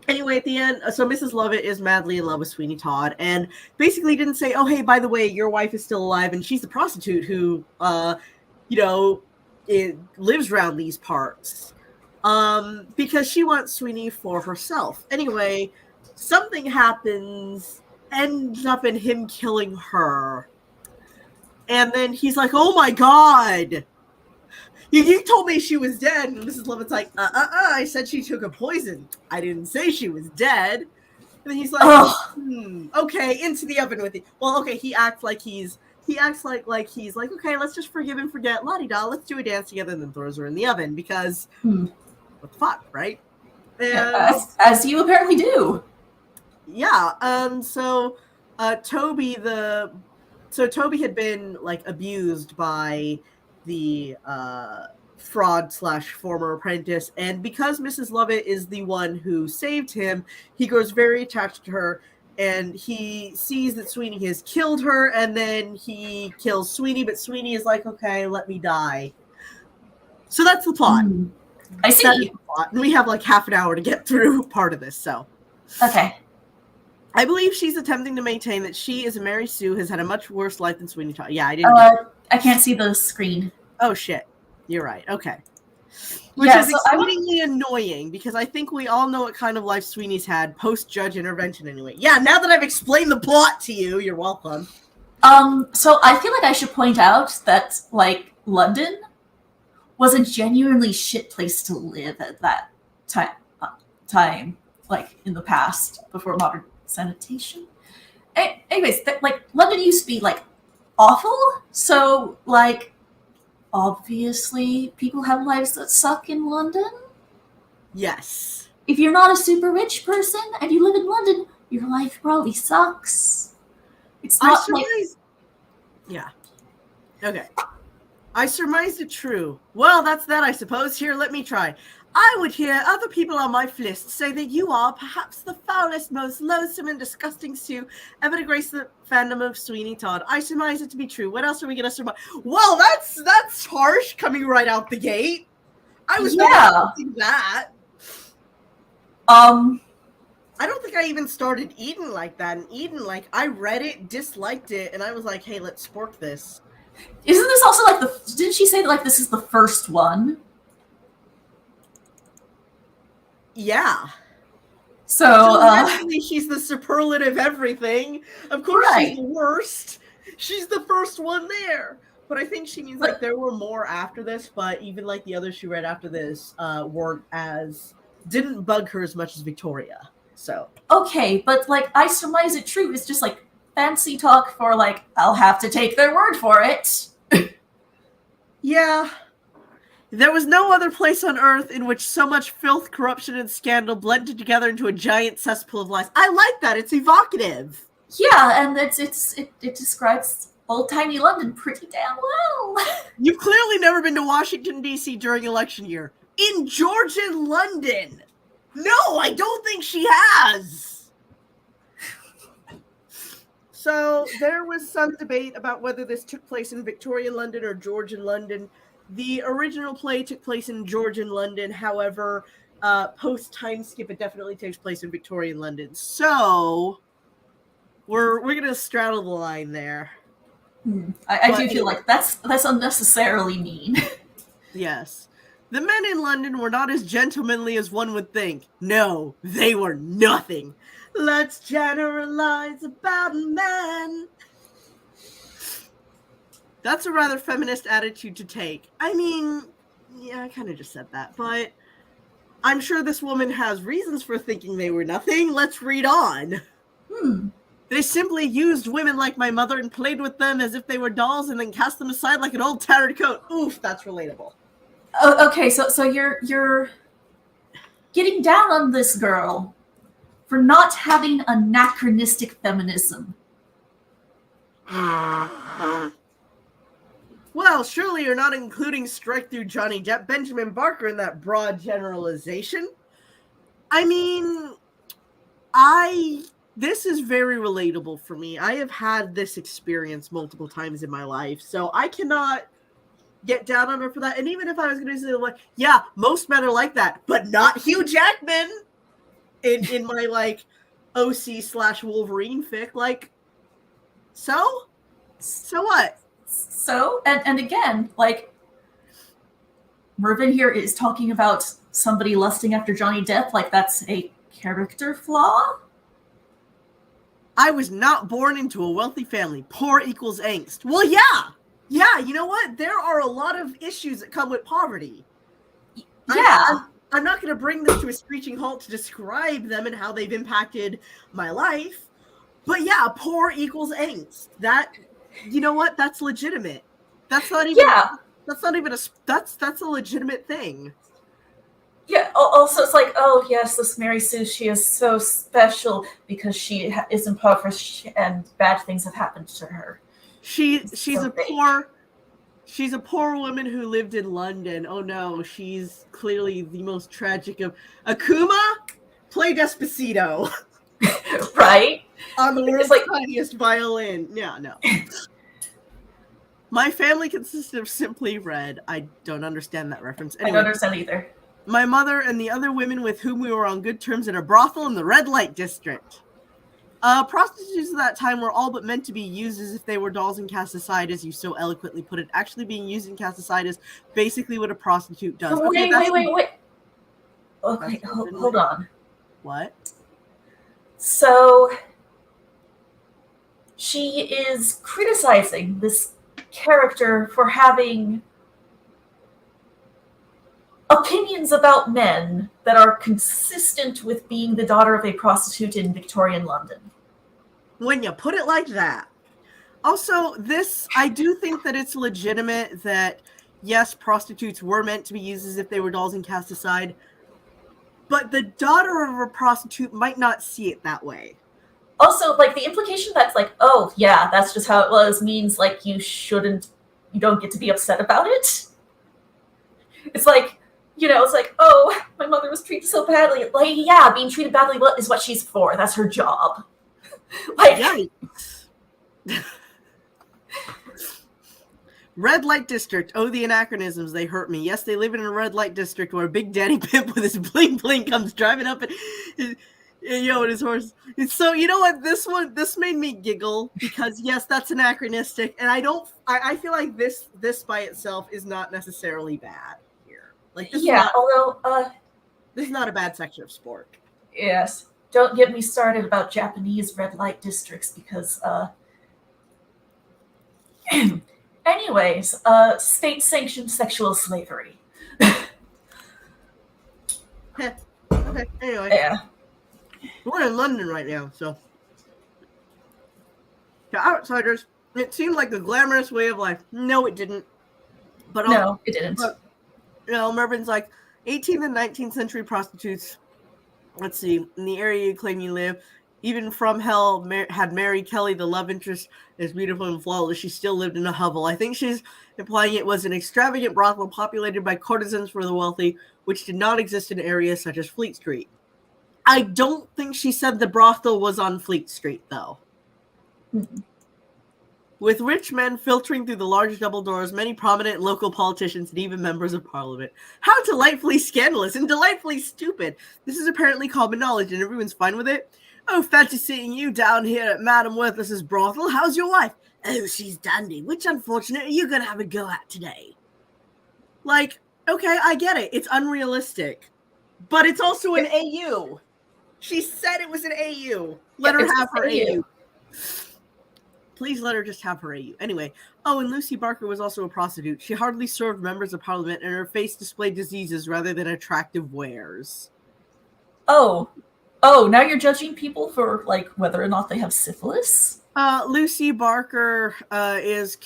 Anyway, at the end, so Mrs. Lovett is madly in love with Sweeney Todd, and basically didn't say, "Oh, hey, by the way, your wife is still alive, and she's the prostitute who, lives around these parts," because she wants Sweeney for herself. Anyway, something happens, ends up in him killing her, and then he's like, "Oh my god! You told me she was dead." And Mrs. Lovett's like, I said she took a poison. I didn't say she was dead. And he's like, okay, into the oven with you. Well, okay, he acts like he's like, okay, let's just forgive and forget, la-di-da, let's do a dance together, and then throws her in the oven because what the fuck, right? And yeah, as you apparently do. Yeah, so Toby had been like abused by the fraud / former apprentice, and because Mrs. Lovett is the one who saved him, he grows very attached to her, and he sees that Sweeney has killed her, and then he kills Sweeney, but Sweeney is like, okay, let me die. So that's the plot. I see. That is the plot. And we have like half an hour to get through part of this, so. Okay. I believe she's attempting to maintain that she, as a Mary Sue, has had a much worse life than Sweeney Todd. Yeah, I didn't. I can't see the screen. Oh shit! You're right. Okay. Which is exceedingly annoying because I think we all know what kind of life Sweeney's had post Judge intervention. Anyway, yeah. Now that I've explained the plot to you, you're welcome. So I feel like I should point out that like London was a genuinely shit place to live at that time, like in the past before modern sanitation. Anyways, like London used to be like awful, so like obviously people have lives that suck in London. Yes. If you're not a super rich person and you live in London, your life probably sucks. It's not Yeah. Okay. I surmised it true. Well, that's that, I suppose. Here, let me try. I would hear other people on my list say that you are perhaps the foulest, most loathsome and disgusting Sue ever to grace the fandom of Sweeney Todd. I surmise it to be true. What else are we going to surmise? Well, that's harsh coming right out the gate. I was not expecting that. I don't think I even started Eden like that. And Eden, like, I read it, disliked it, and I was like, hey, let's spork this. Isn't this also like didn't she say that like this is the first one? Yeah. So naturally she's the superlative everything. Of course she's the worst. She's the first one there. But I think she means like there were more after this, but even like the others she read after this didn't bug her as much as Victoria. So okay, but like I surmise it true. It's just like fancy talk for like I'll have to take their word for it. Yeah. There was no other place on earth in which so much filth, corruption, and scandal blended together into a giant cesspool of lies. I like that. It's evocative. Yeah, and it describes old tiny London pretty damn well. You've clearly never been to Washington, D.C. during election year. In Georgian London. No, I don't think she has. So there was some debate about whether this took place in Victorian London or Georgian London. The original play took place in Georgian London. However, post time skip, it definitely takes place in Victorian London. So we're gonna straddle the line there. I do feel like that's unnecessarily mean. Yes. The men in London were not as gentlemanly as one would think. No, they were nothing. Let's generalize about men. That's a rather feminist attitude to take. I mean, yeah, I kind of just said that, but I'm sure this woman has reasons for thinking they were nothing. Let's read on. They simply used women like my mother and played with them as if they were dolls and then cast them aside like an old tattered coat. Oof, that's relatable. Oh, okay, so you're getting down on this girl for not having anachronistic feminism. Well, surely you're not including Strike Through Johnny Depp, Benjamin Barker in that broad generalization. I mean, this is very relatable for me. I have had this experience multiple times in my life, so I cannot get down on her for that. And even if I was going to say, like, yeah, most men are like that, but not Hugh Jackman in my, like, OC/Wolverine fic, like, so what? So, and again, like, Mervyn here is talking about somebody lusting after Johnny Depp like that's a character flaw? I was not born into a wealthy family. Poor equals angst. Well, yeah. Yeah, you know what? There are a lot of issues that come with poverty. Yeah. I'm not going to bring this to a screeching halt to describe them and how they've impacted my life. But yeah, poor equals angst. That, you know what? That's legitimate. That's not even. Yeah. That's not even a. That's a legitimate thing. Yeah. Also, it's like, oh yes, this Mary Sue, she is so special because she is impoverished and bad things have happened to her. She's so a poor. She's a poor woman who lived in London. Oh no, she's clearly the most tragic of. Akuma, play Despacito. Right? On the world's like, tiniest violin. Yeah, no. My family consisted of simply red. I don't understand that reference. Anyway, I don't understand either. My mother and the other women with whom we were on good terms in a brothel in the red light district. Prostitutes at that time were all but meant to be used as if they were dolls and cast aside, as you so eloquently put it. Actually being used and cast aside is basically what a prostitute does. Wait. Okay, hold on. What? So, she is criticizing this character for having opinions about men that are consistent with being the daughter of a prostitute in Victorian London. When you put it like that. Also, I do think that it's legitimate that, yes, prostitutes were meant to be used as if they were dolls and cast aside, but the daughter of a prostitute might not see it that way. Also, like, the implication that's like, oh, yeah, that's just how it was, means, like, you don't get to be upset about it. It's like, it's like, oh, my mother was treated so badly. Like, yeah, being treated badly is what she's for. That's her job. Like, yikes. Red light district. Oh, the anachronisms, they hurt me. Yes, they live in a red light district where Big Daddy Pimp with his bling bling comes driving up and his horse. And so, you know what? This made me giggle because, yes, that's anachronistic. And I feel like this by itself is not necessarily bad here. Like, this is not a bad section of sport. Yes. Don't get me started about Japanese red light districts because, anyways, state-sanctioned sexual slavery. Okay, anyway. Yeah. We're in London right now, so. To outsiders, it seemed like a glamorous way of life. No, it didn't. No, it didn't. But, Mervin's like, 18th and 19th century prostitutes, let's see, in the area you claim you live, even from hell, had Mary Kelly, the love interest, as beautiful and flawless, she still lived in a hovel. I think she's implying it was an extravagant brothel populated by courtesans for the wealthy, which did not exist in areas such as Fleet Street. I don't think she said the brothel was on Fleet Street, though. Mm-hmm. With rich men filtering through the large double doors, many prominent local politicians and even members of parliament. How delightfully scandalous and delightfully stupid. This is apparently common knowledge and everyone's fine with it. Oh, fancy seeing you down here at Madam Worthless's brothel. How's your wife? Oh, she's dandy. Which unfortunate are you going to have a go at today? Like, okay, I get it. It's unrealistic. But it's also an AU. She said it was an AU. Let her have her AU. Please let her just have her AU. Anyway, and Lucy Barker was also a prostitute. She hardly served members of parliament, and her face displayed diseases rather than attractive wares. Oh, now you're judging people for, like, whether or not they have syphilis? Lucy Barker is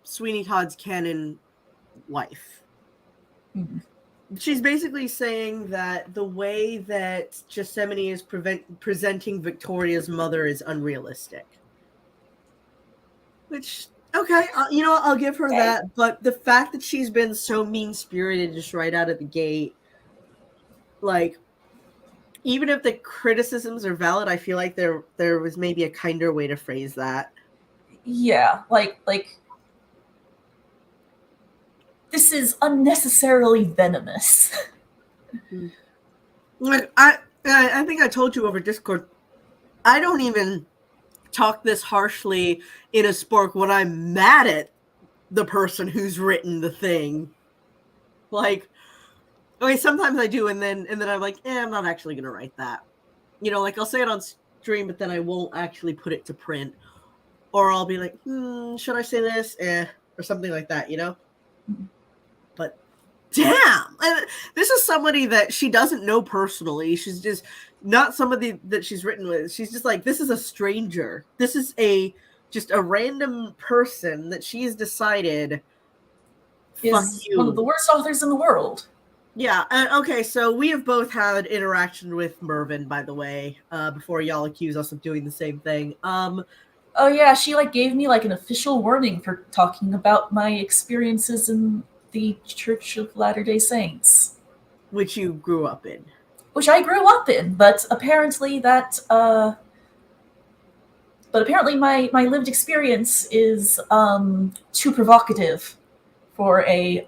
Sweeney Todd's canon wife. Mm-hmm. She's basically saying that the way that Gethsemane is presenting Victoria's mother is unrealistic. Which, okay, I'll give her that. But the fact that she's been so mean-spirited just right out of the gate, like, even if the criticisms are valid, I feel like there was maybe a kinder way to phrase that. Yeah, like this is unnecessarily venomous. Like, I think I told you over Discord, I don't even talk this harshly in a spork when I'm mad at the person who's written the thing. Like, okay, sometimes I do, and then I'm like, I'm not actually gonna write that. Like, I'll say it on stream, but then I won't actually put it to print. Or I'll be like, should I say this? Or something like that, But damn. And this is somebody that she doesn't know personally. She's just not somebody that she's written with. She's just like, this is a stranger. This is just a random person that she's decided fuck Is you. one of the worst authors in the world. Yeah. Okay. So we have both had interaction with Mervyn, by the way, before y'all accuse us of doing the same thing. Oh yeah, she like gave me like an official warning for talking about my experiences in the Church of Latter-day Saints, which you grew up in. Which I grew up in, but apparently my lived experience is too provocative for a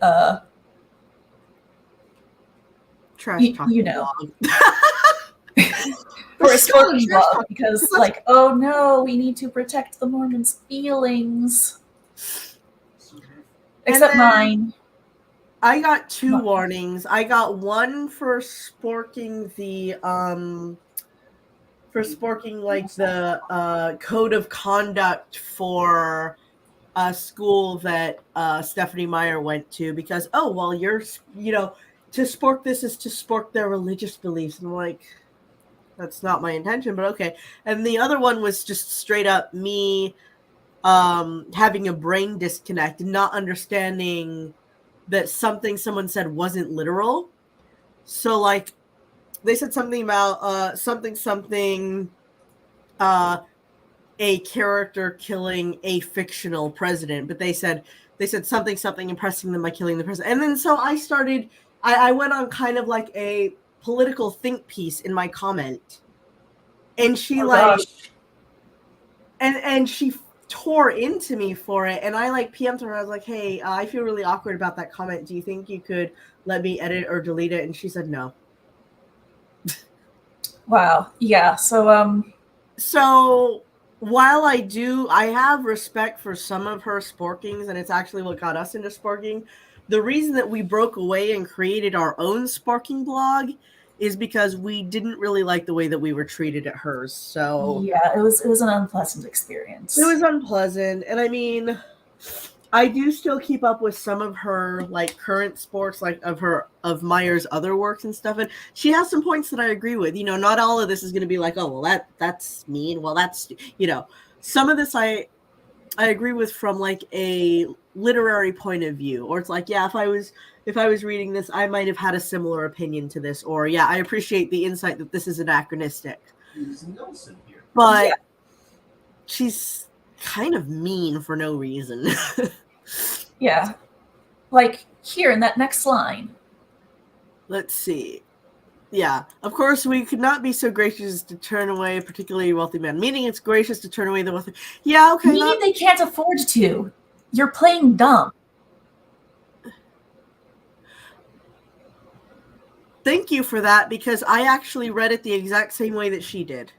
trash talking you know. For a stalking blog, because like, oh no, we need to protect the Mormons' feelings. Except mine. I got 2 warnings. I got one for sporking the code of conduct for a school that Stephanie Meyer went to, because you're to spork this is to spork their religious beliefs, and I'm like, that's not my intention, but okay. And the other one was just straight up me having a brain disconnect and not understanding that something someone said wasn't literal. So like they said something about a character killing a fictional president, but they said something impressing them by killing the president. And then so I went on kind of like a political think piece in my comment, and she and she tore into me for it, and I like PM'd her. I was like, hey, I feel really awkward about that comment. Do you think you could let me edit or delete it? And she said no. Wow. Yeah. So while I have respect for some of her sporkings, and it's actually what got us into sporking, the reason that we broke away and created our own sporking blog is because we didn't really like the way that we were treated at hers. So yeah, it was an unpleasant experience. It was unpleasant, and I mean, I do still keep up with some of her like current sports, like of Meyer's other works and stuff, and she has some points that I agree with. Not all of this is going to be like, oh well, that's mean. Well, that's some of this I agree with from like a literary point of view, or it's like, yeah, if I was reading this, I might have had a similar opinion to this, or yeah, I appreciate the insight that this is anachronistic. But yeah, she's kind of mean for no reason. Yeah. Like here in that next line. Let's see. Yeah, of course, we could not be so gracious as to turn away a particularly wealthy man. Meaning it's gracious to turn away the wealthy. Yeah, okay. Meaning they can't afford to. You're playing dumb. Thank you for that, because I actually read it the exact same way that she did.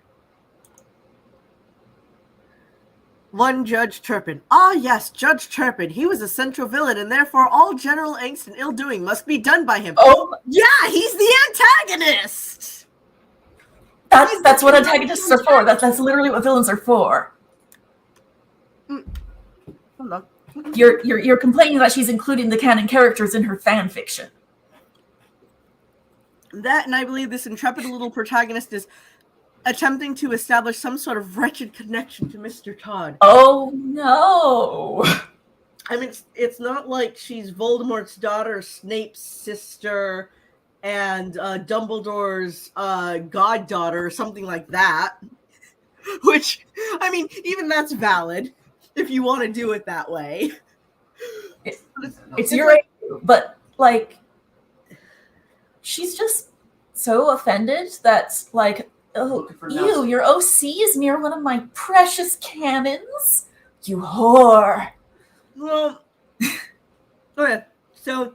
One Judge Turpin. Ah, yes, Judge Turpin. He was a central villain, and therefore all general angst and ill-doing must be done by him. Oh, yeah, he's the antagonist! That's what antagonists are for. That's literally what villains are for. Hold on. You're complaining that she's including the canon characters in her fan fiction. That, and I believe this intrepid little protagonist is attempting to establish some sort of wretched connection to Mr. Todd. Oh, no. I mean, it's not like she's Voldemort's daughter, Snape's sister, and Dumbledore's goddaughter, or something like that. Which, I mean, even that's valid, if you want to do it that way. It's your right, but, like, she's just so offended that, like, oh, ew, your OC is near one of my precious cannons? You whore. Well, okay, so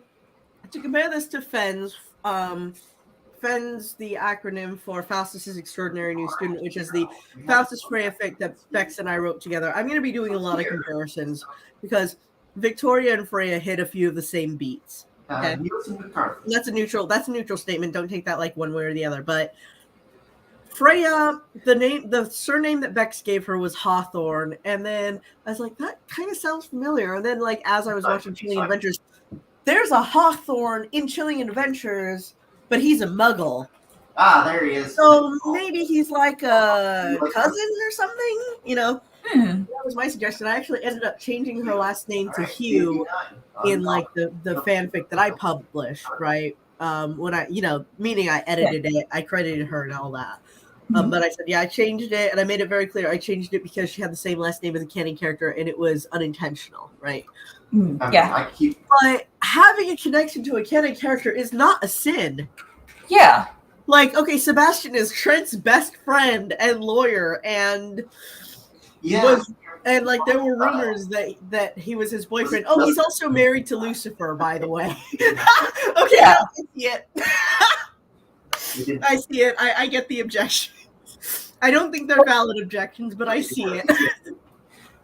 to compare this to FENS, FENS, the acronym for Faustus's Extraordinary New Student, which is the Faustus Freya fic that Bex and I wrote together. I'm going to be doing a lot of comparisons because Victoria and Freya hit a few of the same beats. Okay, that's a neutral statement. Don't take that like one way or the other. But Freya, the surname that Bex gave her was Hawthorne, and then I was like, that kind of sounds familiar. And then, like, as I was watching Chilling Adventures, there's a Hawthorne in Chilling Adventures, but he's a muggle. Ah, there he is. So maybe he's like a cousin or something, you know? That was my suggestion. I actually ended up changing her last name to Hugh in like the fanfic that I published, right? When I, meaning I edited it, I credited her and all that. But I said, I changed it, and I made it very clear. I changed it because she had the same last name as a canon character, and it was unintentional, right? Yeah. But having a connection to a canon character is not a sin. Yeah. Like, okay, Sebastian is Trent's best friend and lawyer, and there were rumors that he was his boyfriend. Oh, he's also married to Lucifer, by the way. Okay, yeah. I see it. I see it. I get the objections. I don't think they're valid objections, but I see it.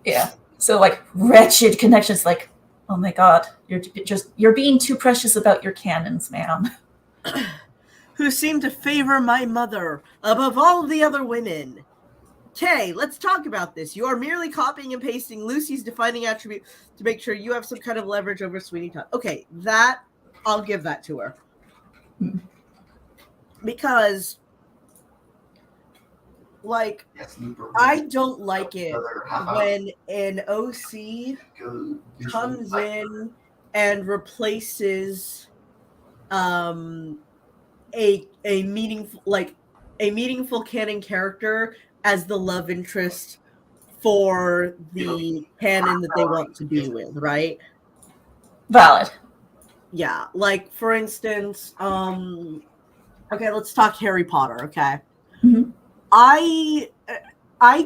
Yeah. So like wretched connections, like, oh my god, you're being too precious about your canons, ma'am. Who seem to favor my mother above all the other women. Okay, let's talk about this. You are merely copying and pasting Lucy's defining attribute to make sure you have some kind of leverage over Sweeney Todd. Okay, I'll give that to her. Because, like, I don't like it when an OC comes in and replaces a meaningful canon character as the love interest for the canon that they want to be with, right? Valid. Yeah, like for instance, okay, let's talk Harry Potter, okay? Mm-hmm. I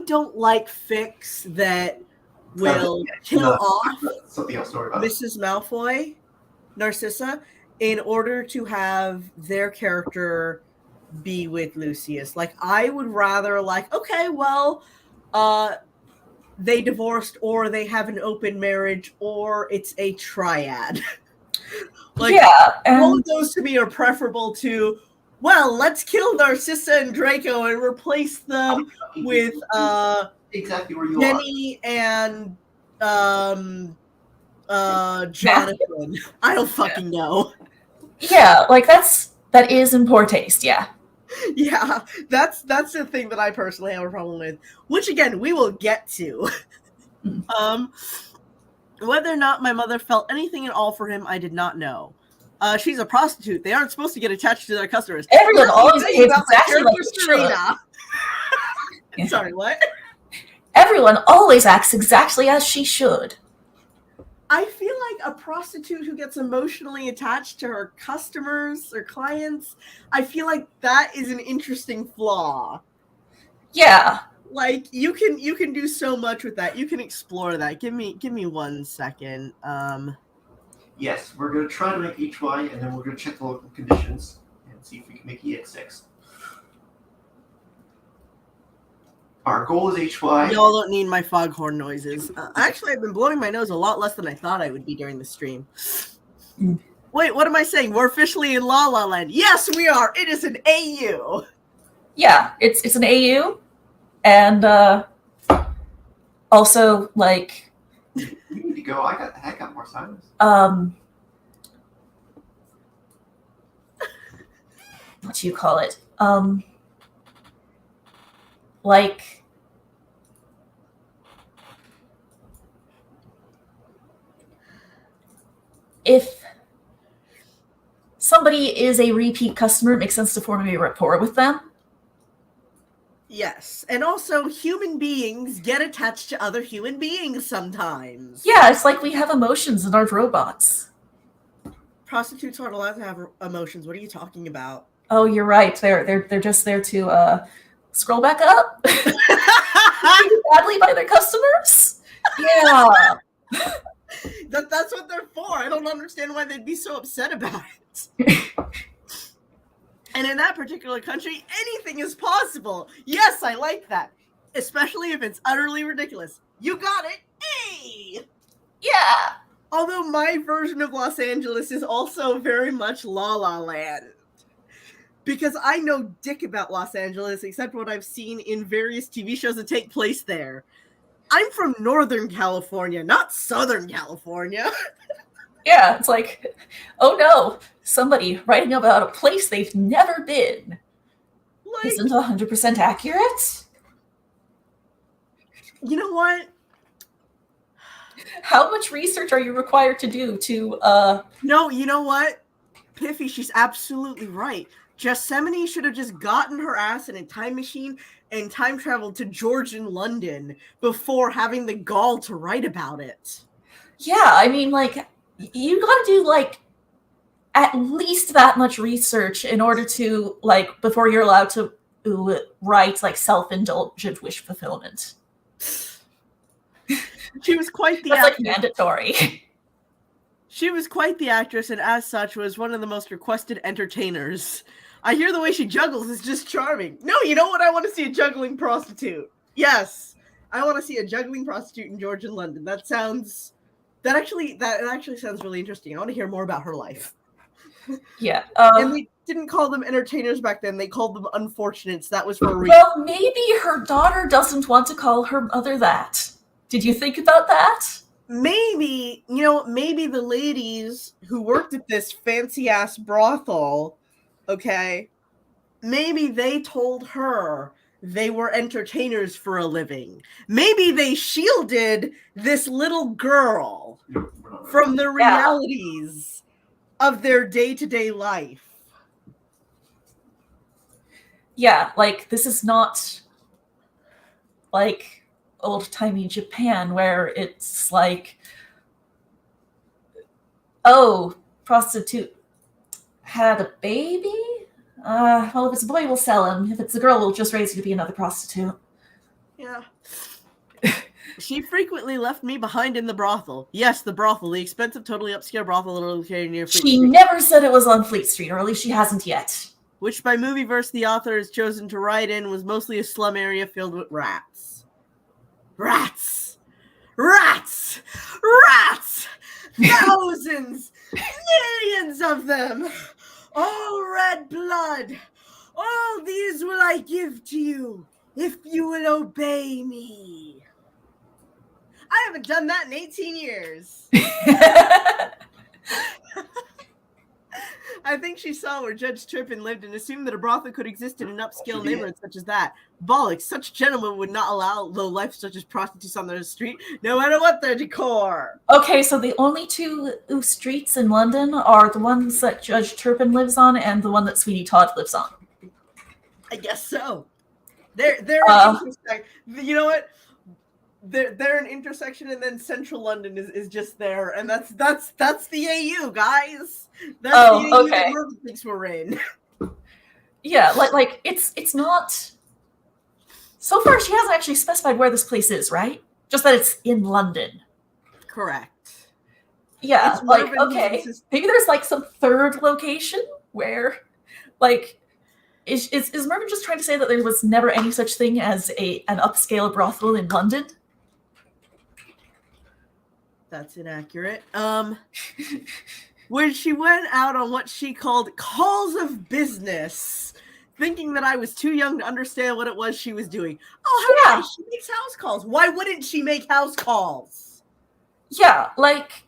don't like fics that will kill off Mrs. Malfoy, Narcissa, in order to have their character be with Lucius. Like, I would rather, like, okay, well, they divorced, or they have an open marriage, or it's a triad. Like, all of those to me are preferable to, well, let's kill Narcissa and Draco and replace them with exactly where you Jenny and Jonathan. I don't fucking know. Yeah, like that is in poor taste, yeah. Yeah, that's the thing that I personally have a problem with, which again we will get to. Whether or not my mother felt anything at all for him, I did not know. She's a prostitute. They aren't supposed to get attached to their customers. Everyone always behaves exactly like Serena. Sorry, what? Everyone always acts exactly as she should. I feel like a prostitute who gets emotionally attached to her customers or clients, I feel like that is an interesting flaw. Yeah. Like, you can do so much with that. You can explore that. Give me 1 second. Yes, we're going to try to make HY, and then we're going to check the local conditions and see if we can make EX6. Our goal is HY. Y'all don't need my foghorn noises. Actually, I've been blowing my nose a lot less than I thought I would be during the stream. Wait, what am I saying? We're officially in La La Land. Yes, we are. It is an AU. Yeah, it's an AU, and also like. You need to go. I got more silence. What do you call it? Like, if somebody is a repeat customer, it makes sense to form a rapport with them. Yes, and also human beings get attached to other human beings sometimes. Yeah, it's like we have emotions and aren't robots. Prostitutes aren't allowed to have emotions. What are you talking about? Oh, you're right. They're just there to scroll back up. Badly by their customers. Yeah. That's what they're for. I don't understand why they'd be so upset about it. And in that particular country, anything is possible. Yes, I like that. Especially if it's utterly ridiculous. You got it. Hey! Yeah. Although my version of Los Angeles is also very much La La Land. Because I know dick about Los Angeles, except what I've seen in various TV shows that take place there. I'm from Northern California, not Southern California. Yeah, it's like, oh no, somebody writing about a place they've never been isn't 100% accurate? You know what? How much research are you required to do to, No, you know what? Piffy, she's absolutely right. Jessamine should have just gotten her ass in a time machine and time traveled to Georgian London before having the gall to write about it. Yeah, I mean, like, you gotta do, like, at least that much research in order to, like, before you're allowed to write, like, self-indulgent wish fulfillment. She was quite the That's, actress. like, mandatory. She was quite the actress, and as such was one of the most requested entertainers. I hear the way she juggles is just charming. No, you know what? I want to see a juggling prostitute. Yes, I want to see a juggling prostitute in Georgian London. That actually sounds really interesting. I want to hear more about her life. Yeah. And they didn't call them entertainers back then. They called them unfortunates. That was for a reason. Well, maybe her daughter doesn't want to call her mother that. Did you think about that? Maybe the ladies who worked at this fancy-ass brothel, okay, maybe they told her they were entertainers for a living. Maybe they shielded this little girl from the realities of their day-to-day life. Yeah, like, this is not, like, old-timey Japan where it's like, oh, prostitute had a baby? Well, if it's a boy, we'll sell him. If it's a girl, we'll just raise her to be another prostitute. Yeah. She frequently left me behind in the brothel. Yes, the brothel, the expensive, totally upscale brothel located near Fleet Street. She never said it was on Fleet Street, or at least she hasn't yet. Which by movieverse the author has chosen to write in was mostly a slum area filled with rats. Rats! Rats! Rats! Thousands! Millions of them! All red blood! All these will I give to you if you will obey me. I haven't done that in 18 years. I think she saw where Judge Turpin lived and assumed that a brothel could exist in an upscale neighborhood such as that. Bollocks, such gentlemen would not allow low life such as prostitutes on their street, no matter what their decor. Okay, so the only two streets in London are the ones that Judge Turpin lives on and the one that Sweeney Todd lives on. I guess so. They're an intersection. You know what? They're an intersection, and then Central London is just there, and that's the AU, guys. That's the AU that Mervyn thinks we're in. Yeah, like it's not. So far, she hasn't actually specified where this place is, right? Just that it's in London. Correct. Yeah, It's like Mervyn okay, maybe there's like some third location where, like. Is Mervyn just trying to say that there was never any such thing as an upscale brothel in London? That's inaccurate. When she went out on what she called calls of business, thinking that I was too young to understand what it was she was doing. Oh, how nice. She makes house calls. Why wouldn't she make house calls? Yeah, like...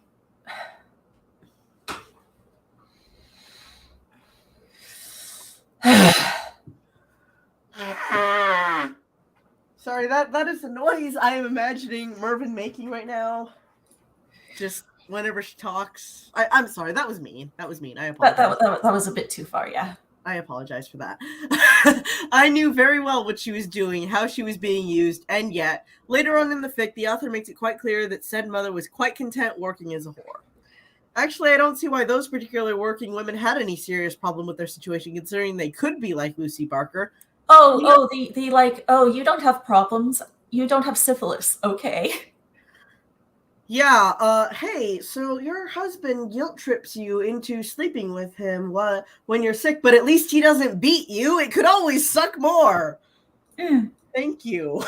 Sorry, that is the noise I am imagining Mervyn making right now. Just whenever she talks. I'm sorry, that was mean. I apologize. That was a bit too far, yeah. I apologize for that. I knew very well what she was doing, how she was being used, and yet, later on in the fic, the author makes it quite clear that said mother was quite content working as a whore. Actually, I don't see why those particular working women had any serious problem with their situation, considering they could be like Lucy Barker. You don't have problems. You don't have syphilis, okay? Yeah, hey, so your husband guilt trips you into sleeping with him when you're sick, but at least he doesn't beat you. It could always suck more. Thank you.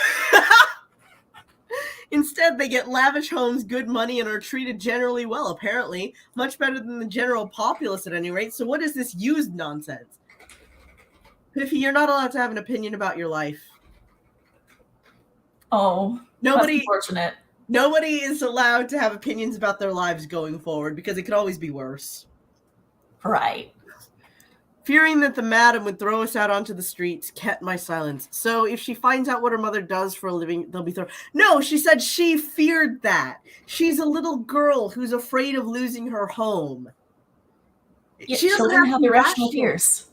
Instead, they get lavish homes, good money, and are treated generally well, apparently. Much better than the general populace at any rate. So what is this used nonsense? Piffy, you're not allowed to have an opinion about your life. Oh, Nobody, that's unfortunate. Nobody is allowed to have opinions about their lives going forward because it could always be worse. Right. Fearing that the madam would throw us out onto the streets, kept my silence. So if she finds out what her mother does for a living, they'll be thrown. No, she said she feared that. She's a little girl who's afraid of losing her home. Yeah, She doesn't children have have to be irrational rational. fears.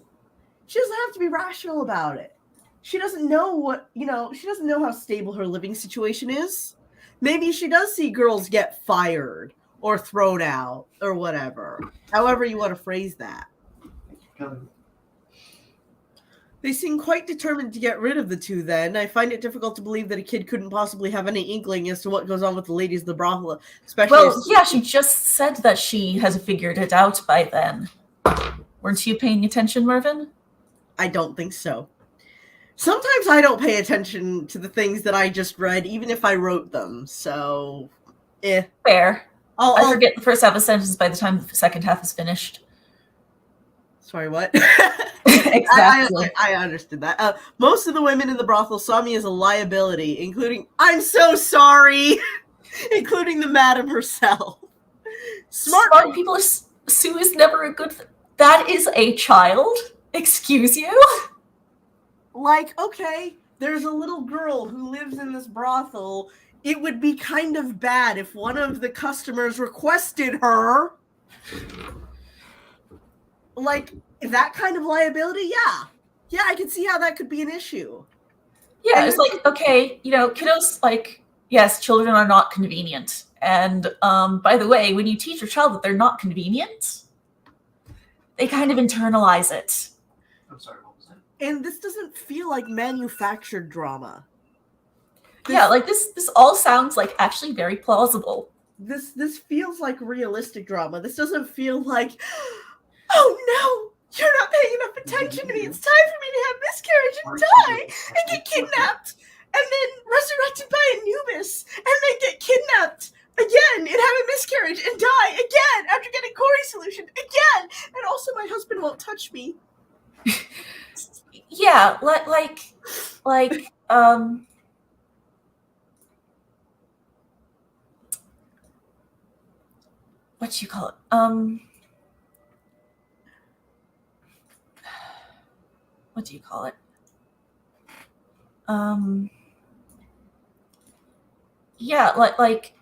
She doesn't have to be rational about it. She doesn't know she doesn't know how stable her living situation is. Maybe she does see girls get fired or thrown out or whatever. However you want to phrase that. They seem quite determined to get rid of the two then. I find it difficult to believe that a kid couldn't possibly have any inkling as to what goes on with the ladies of the brothel, especially... Well, yeah, she just said that she has figured it out by then. Weren't you paying attention, Mervyn? I don't think so. Sometimes I don't pay attention to the things that I just read, even if I wrote them, so... Fair. I I'll forget the first half of sentences by the time the second half is finished. Sorry, what? Exactly. I understood that. Most of the women in the brothel saw me as a liability, including... I'm so sorry! Including the madam herself. Smart people Sue is never a good... That is a child? Excuse you? Like, okay, there's a little girl who lives in this brothel. It would be kind of bad if one of the customers requested her. Like, that kind of liability, yeah. Yeah, I can see how that could be an issue. Yeah, it's like, okay, kiddos, like, yes, children are not convenient. And by the way, when you teach your child that they're not convenient, they kind of internalize it. I'm sorry, what was that? And this doesn't feel like manufactured drama. Yeah, like this all sounds like actually very plausible. This feels like realistic drama. This doesn't feel like, oh no, you're not paying enough attention to me. It's time for me to have miscarriage and die and get kidnapped and then resurrected by Anubis and then get kidnapped again and have a miscarriage and die again after getting Corey solution again. And also my husband won't touch me. Yeah, what do you call it? What do you call it? Yeah, like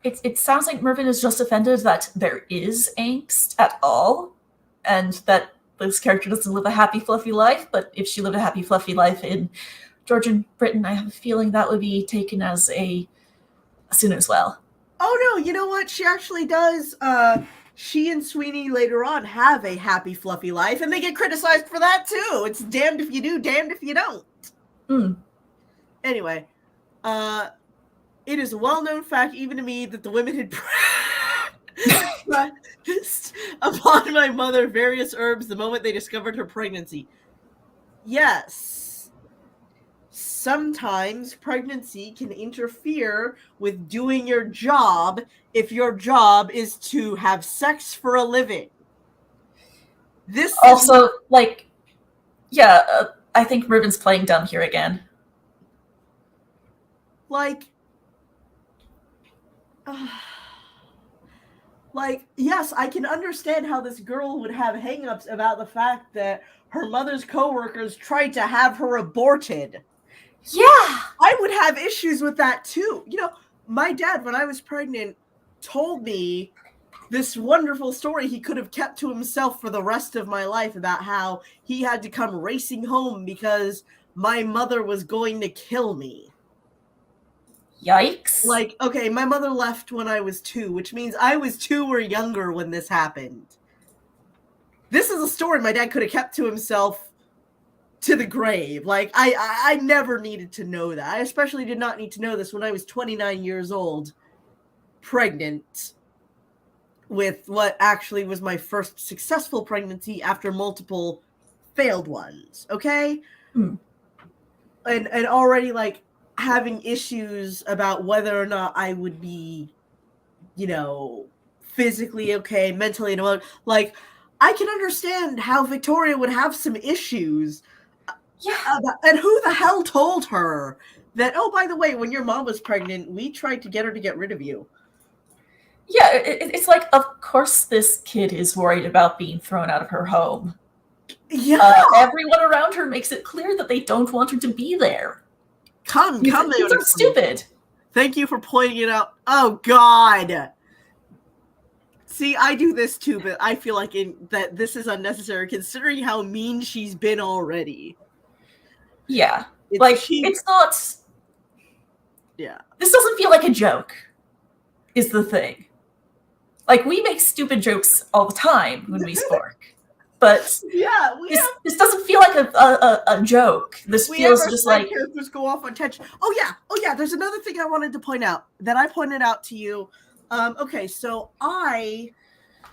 it sounds like Mervyn is just offended that there is angst at all, and that this character doesn't live a happy, fluffy life. But if she lived a happy, fluffy life in Georgian Britain, I have a feeling that would be taken as a sin as well. Oh no, you know what? She actually does. She and Sweeney later on have a happy, fluffy life, and they get criticized for that too. It's damned if you do, damned if you don't. Anyway, it is a well-known fact, even to me, that the women had practiced upon my mother various herbs the moment they discovered her pregnancy. Yes. Sometimes pregnancy can interfere with doing your job if your job is to have sex for a living. This also, I think Ruben's playing dumb here again. Yes, I can understand how this girl would have hang-ups about the fact that her mother's coworkers tried to have her aborted. Yeah. I would have issues with that too. My dad, when I was pregnant, told me this wonderful story he could have kept to himself for the rest of my life about how he had to come racing home because my mother was going to kill me. Yikes. Okay, my mother left when I was 2, which means I was 2 or younger when this happened. This is a story my dad could have kept to himself to the grave. I never needed to know that. I especially did not need to know this when I was 29 years old, pregnant, with what actually was my first successful pregnancy after multiple failed ones, okay? And already, having issues about whether or not I would be, physically okay, mentally, and I can understand how Victoria would have some issues. Yeah. And who the hell told her that, oh, by the way, when your mom was pregnant, we tried to get her to get rid of you. Yeah, it's like, of course this kid is worried about being thrown out of her home. Yeah. Everyone around her makes it clear that they don't want her to be there. Come, These are stupid. Thank you for pointing it out. Oh, God. See, I do this too, but I feel like that this is unnecessary considering how mean she's been already. Yeah. It's not... Yeah. This doesn't feel like a joke, is the thing. Like, we make stupid jokes all the time when we spork. But yeah, this doesn't feel like a joke. This feels just like... characters go off on tangent. Oh, yeah, there's another thing I wanted to point out that I pointed out to you. Okay, so I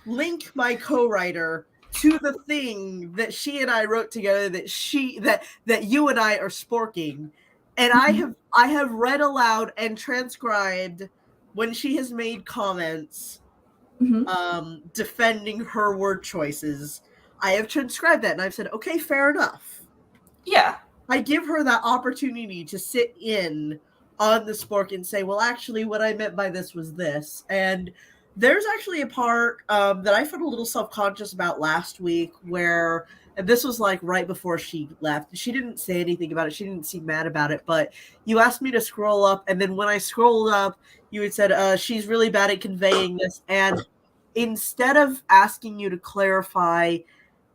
link my co-writer to the thing that she and I wrote together that you and I are sporking. And I have read aloud and transcribed when she has made comments defending her word choices. I have transcribed that and I've said, okay, fair enough. Yeah. I give her that opportunity to sit in on the spork and say, well, actually, what I meant by this was this. And there's actually a part that I felt a little self-conscious about last week where, and this was like right before she left. She didn't say anything about it. She didn't seem mad about it, but you asked me to scroll up. And then when I scrolled up, you had said, she's really bad at conveying this. And instead of asking you to clarify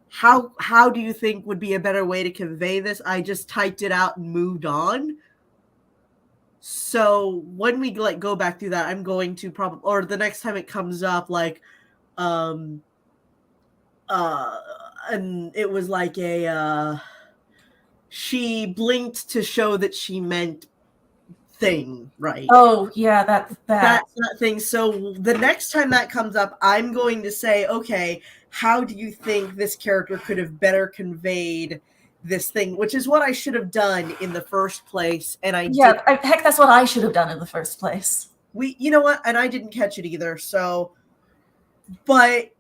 how do you think would be a better way to convey this, I just typed it out and moved on. So when we go back through that, I'm going to probably, or the next time it comes up, and it was like she blinked to show that she meant thing, right? Oh yeah, that thing. So the next time that comes up, I'm going to say, okay, how do you think this character could have better conveyed this thing, which is what I should have done in the first place. And heck, that's what I should have done in the first place. You know what? And I didn't catch it either. So, but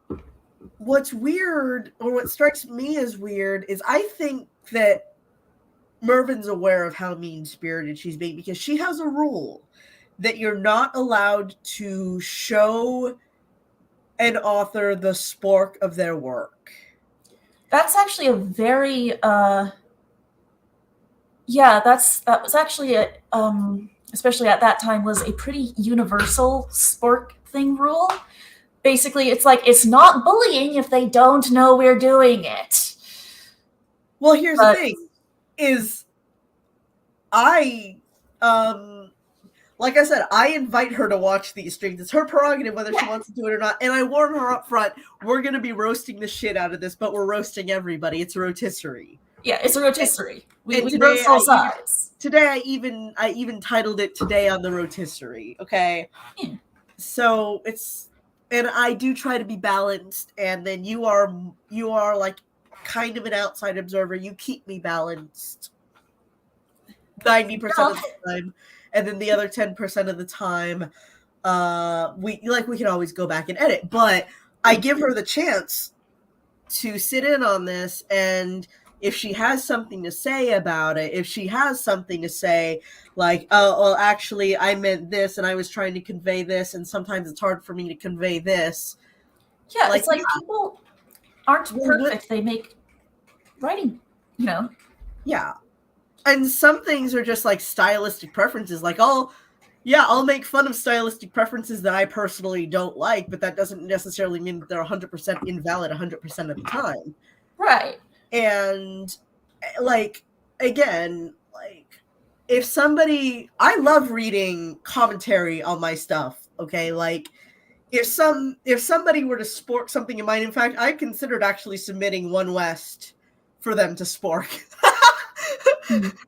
what's weird, or what strikes me as weird, is I think that Mervin's aware of how mean-spirited she's being, because she has a rule that you're not allowed to show an author the spork of their work. That's actually a very that was actually especially at that time, was a pretty universal spork thing rule. Basically, it's like, it's not bullying if they don't know we're doing it. Well, here's the thing, is like I said, I invite her to watch these streams. It's her prerogative whether she wants to do it or not. And I warn her up front, we're going to be roasting the shit out of this, but we're roasting everybody. It's a rotisserie. Yeah, it's a rotisserie. We roast all sides. Today I even titled it Today on the Rotisserie, okay? Yeah. So and I do try to be balanced, and then you are like kind of an outside observer. You keep me balanced 90% of the time. And then the other 10% of the time, we can always go back and edit. But I give her the chance to sit in on this, and if she has something to say about it, if she has something to say, like, oh, well, actually, I meant this, and I was trying to convey this, and sometimes it's hard for me to convey this. Yeah, it's like, people aren't perfect. They make writing, Yeah. And some things are just like stylistic preferences. Like, I'll make fun of stylistic preferences that I personally don't like, but that doesn't necessarily mean that they're 100% invalid 100% of the time. Right. And, like, again, like, if somebody... I love reading commentary on my stuff, okay? Like, if somebody were to spork something in mine, in fact, I considered actually submitting One West for them to spork.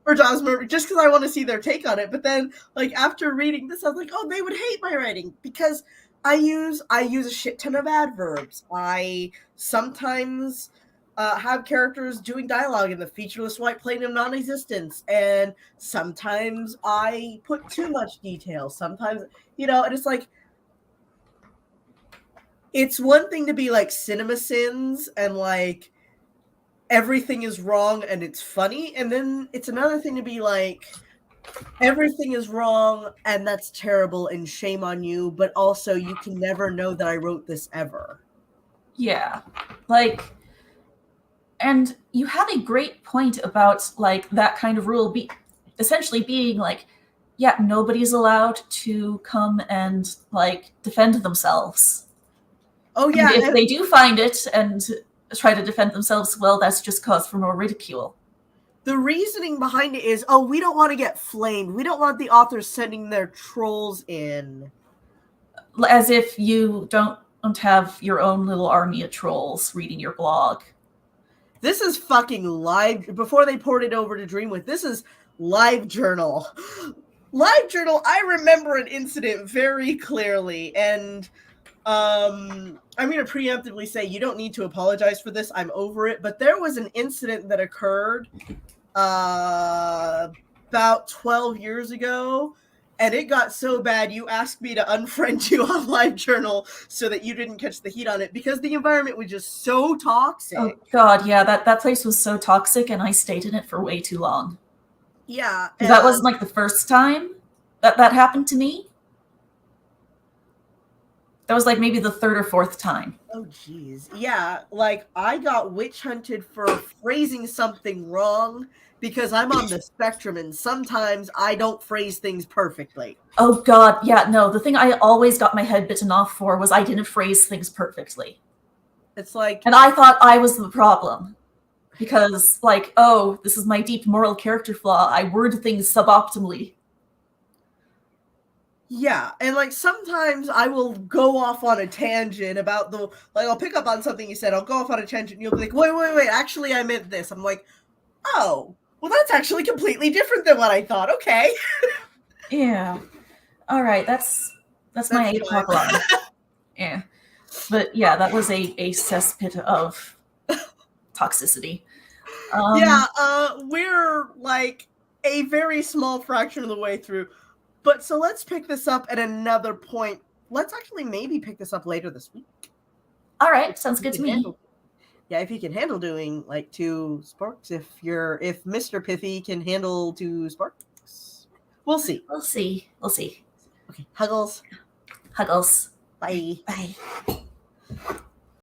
For Dosmer, just because I want to see their take on it. But then, like, after reading this, I was like, oh, they would hate my writing, because I use a shit ton of adverbs. I sometimes have characters doing dialogue in the featureless white plane of non-existence, and sometimes I put too much detail. Sometimes, and it's like, it's one thing to be like cinema sins and like everything is wrong and it's funny, and then it's another thing to be like, everything is wrong and that's terrible and shame on you, but also you can never know that I wrote this ever. Yeah. Like, and you have a great point about like that kind of rule essentially being like, yeah, nobody's allowed to come and like defend themselves. Oh And yeah, if they do find it and try to defend themselves, well, that's just cause for more ridicule. the reasoning behind it is, we don't want to get flamed. We don't want the authors sending their trolls in. As if you don't have your own little army of trolls reading your blog. This is fucking live. Before they poured it over to Dreamwith, this is Live Journal. Live Journal, I remember an incident very clearly, and I'm going to preemptively say you don't need to apologize for this. I'm over it. But there was an incident that occurred about 12 years ago, and it got so bad you asked me to unfriend you on Live Journal so that you didn't catch the heat on it because the environment was just so toxic. Oh god, yeah, that place was so toxic and I stayed in it for way too long. Yeah. That wasn't like the first time that happened to me. That was like maybe the third or fourth time. Oh, geez. Yeah, like I got witch hunted for phrasing something wrong because I'm on the spectrum and sometimes I don't phrase things perfectly. Oh god, yeah, no, the thing I always got my head bitten off for was I didn't phrase things perfectly. It's like... And I thought I was the problem. Because, like, oh, this is my deep moral character flaw. I word things suboptimally. Yeah, and like sometimes I will go off on a tangent about I'll pick up on something you said, I'll go off on a tangent, and you'll be like, wait, actually I meant this. I'm like, oh, well that's actually completely different than what I thought, okay. Yeah. Alright, that's my 8 o'clock alarm. Yeah. But yeah, that was a cesspit of toxicity. We're like a very small fraction of the way through. But so let's pick this up at another point. Let's actually maybe pick this up later this week. All right, sounds good to me. If you can handle doing like 2 sparks, if Mr. Piffy can handle 2 sparks, we'll see. We'll see. Okay, huggles. Huggles. Bye. Bye.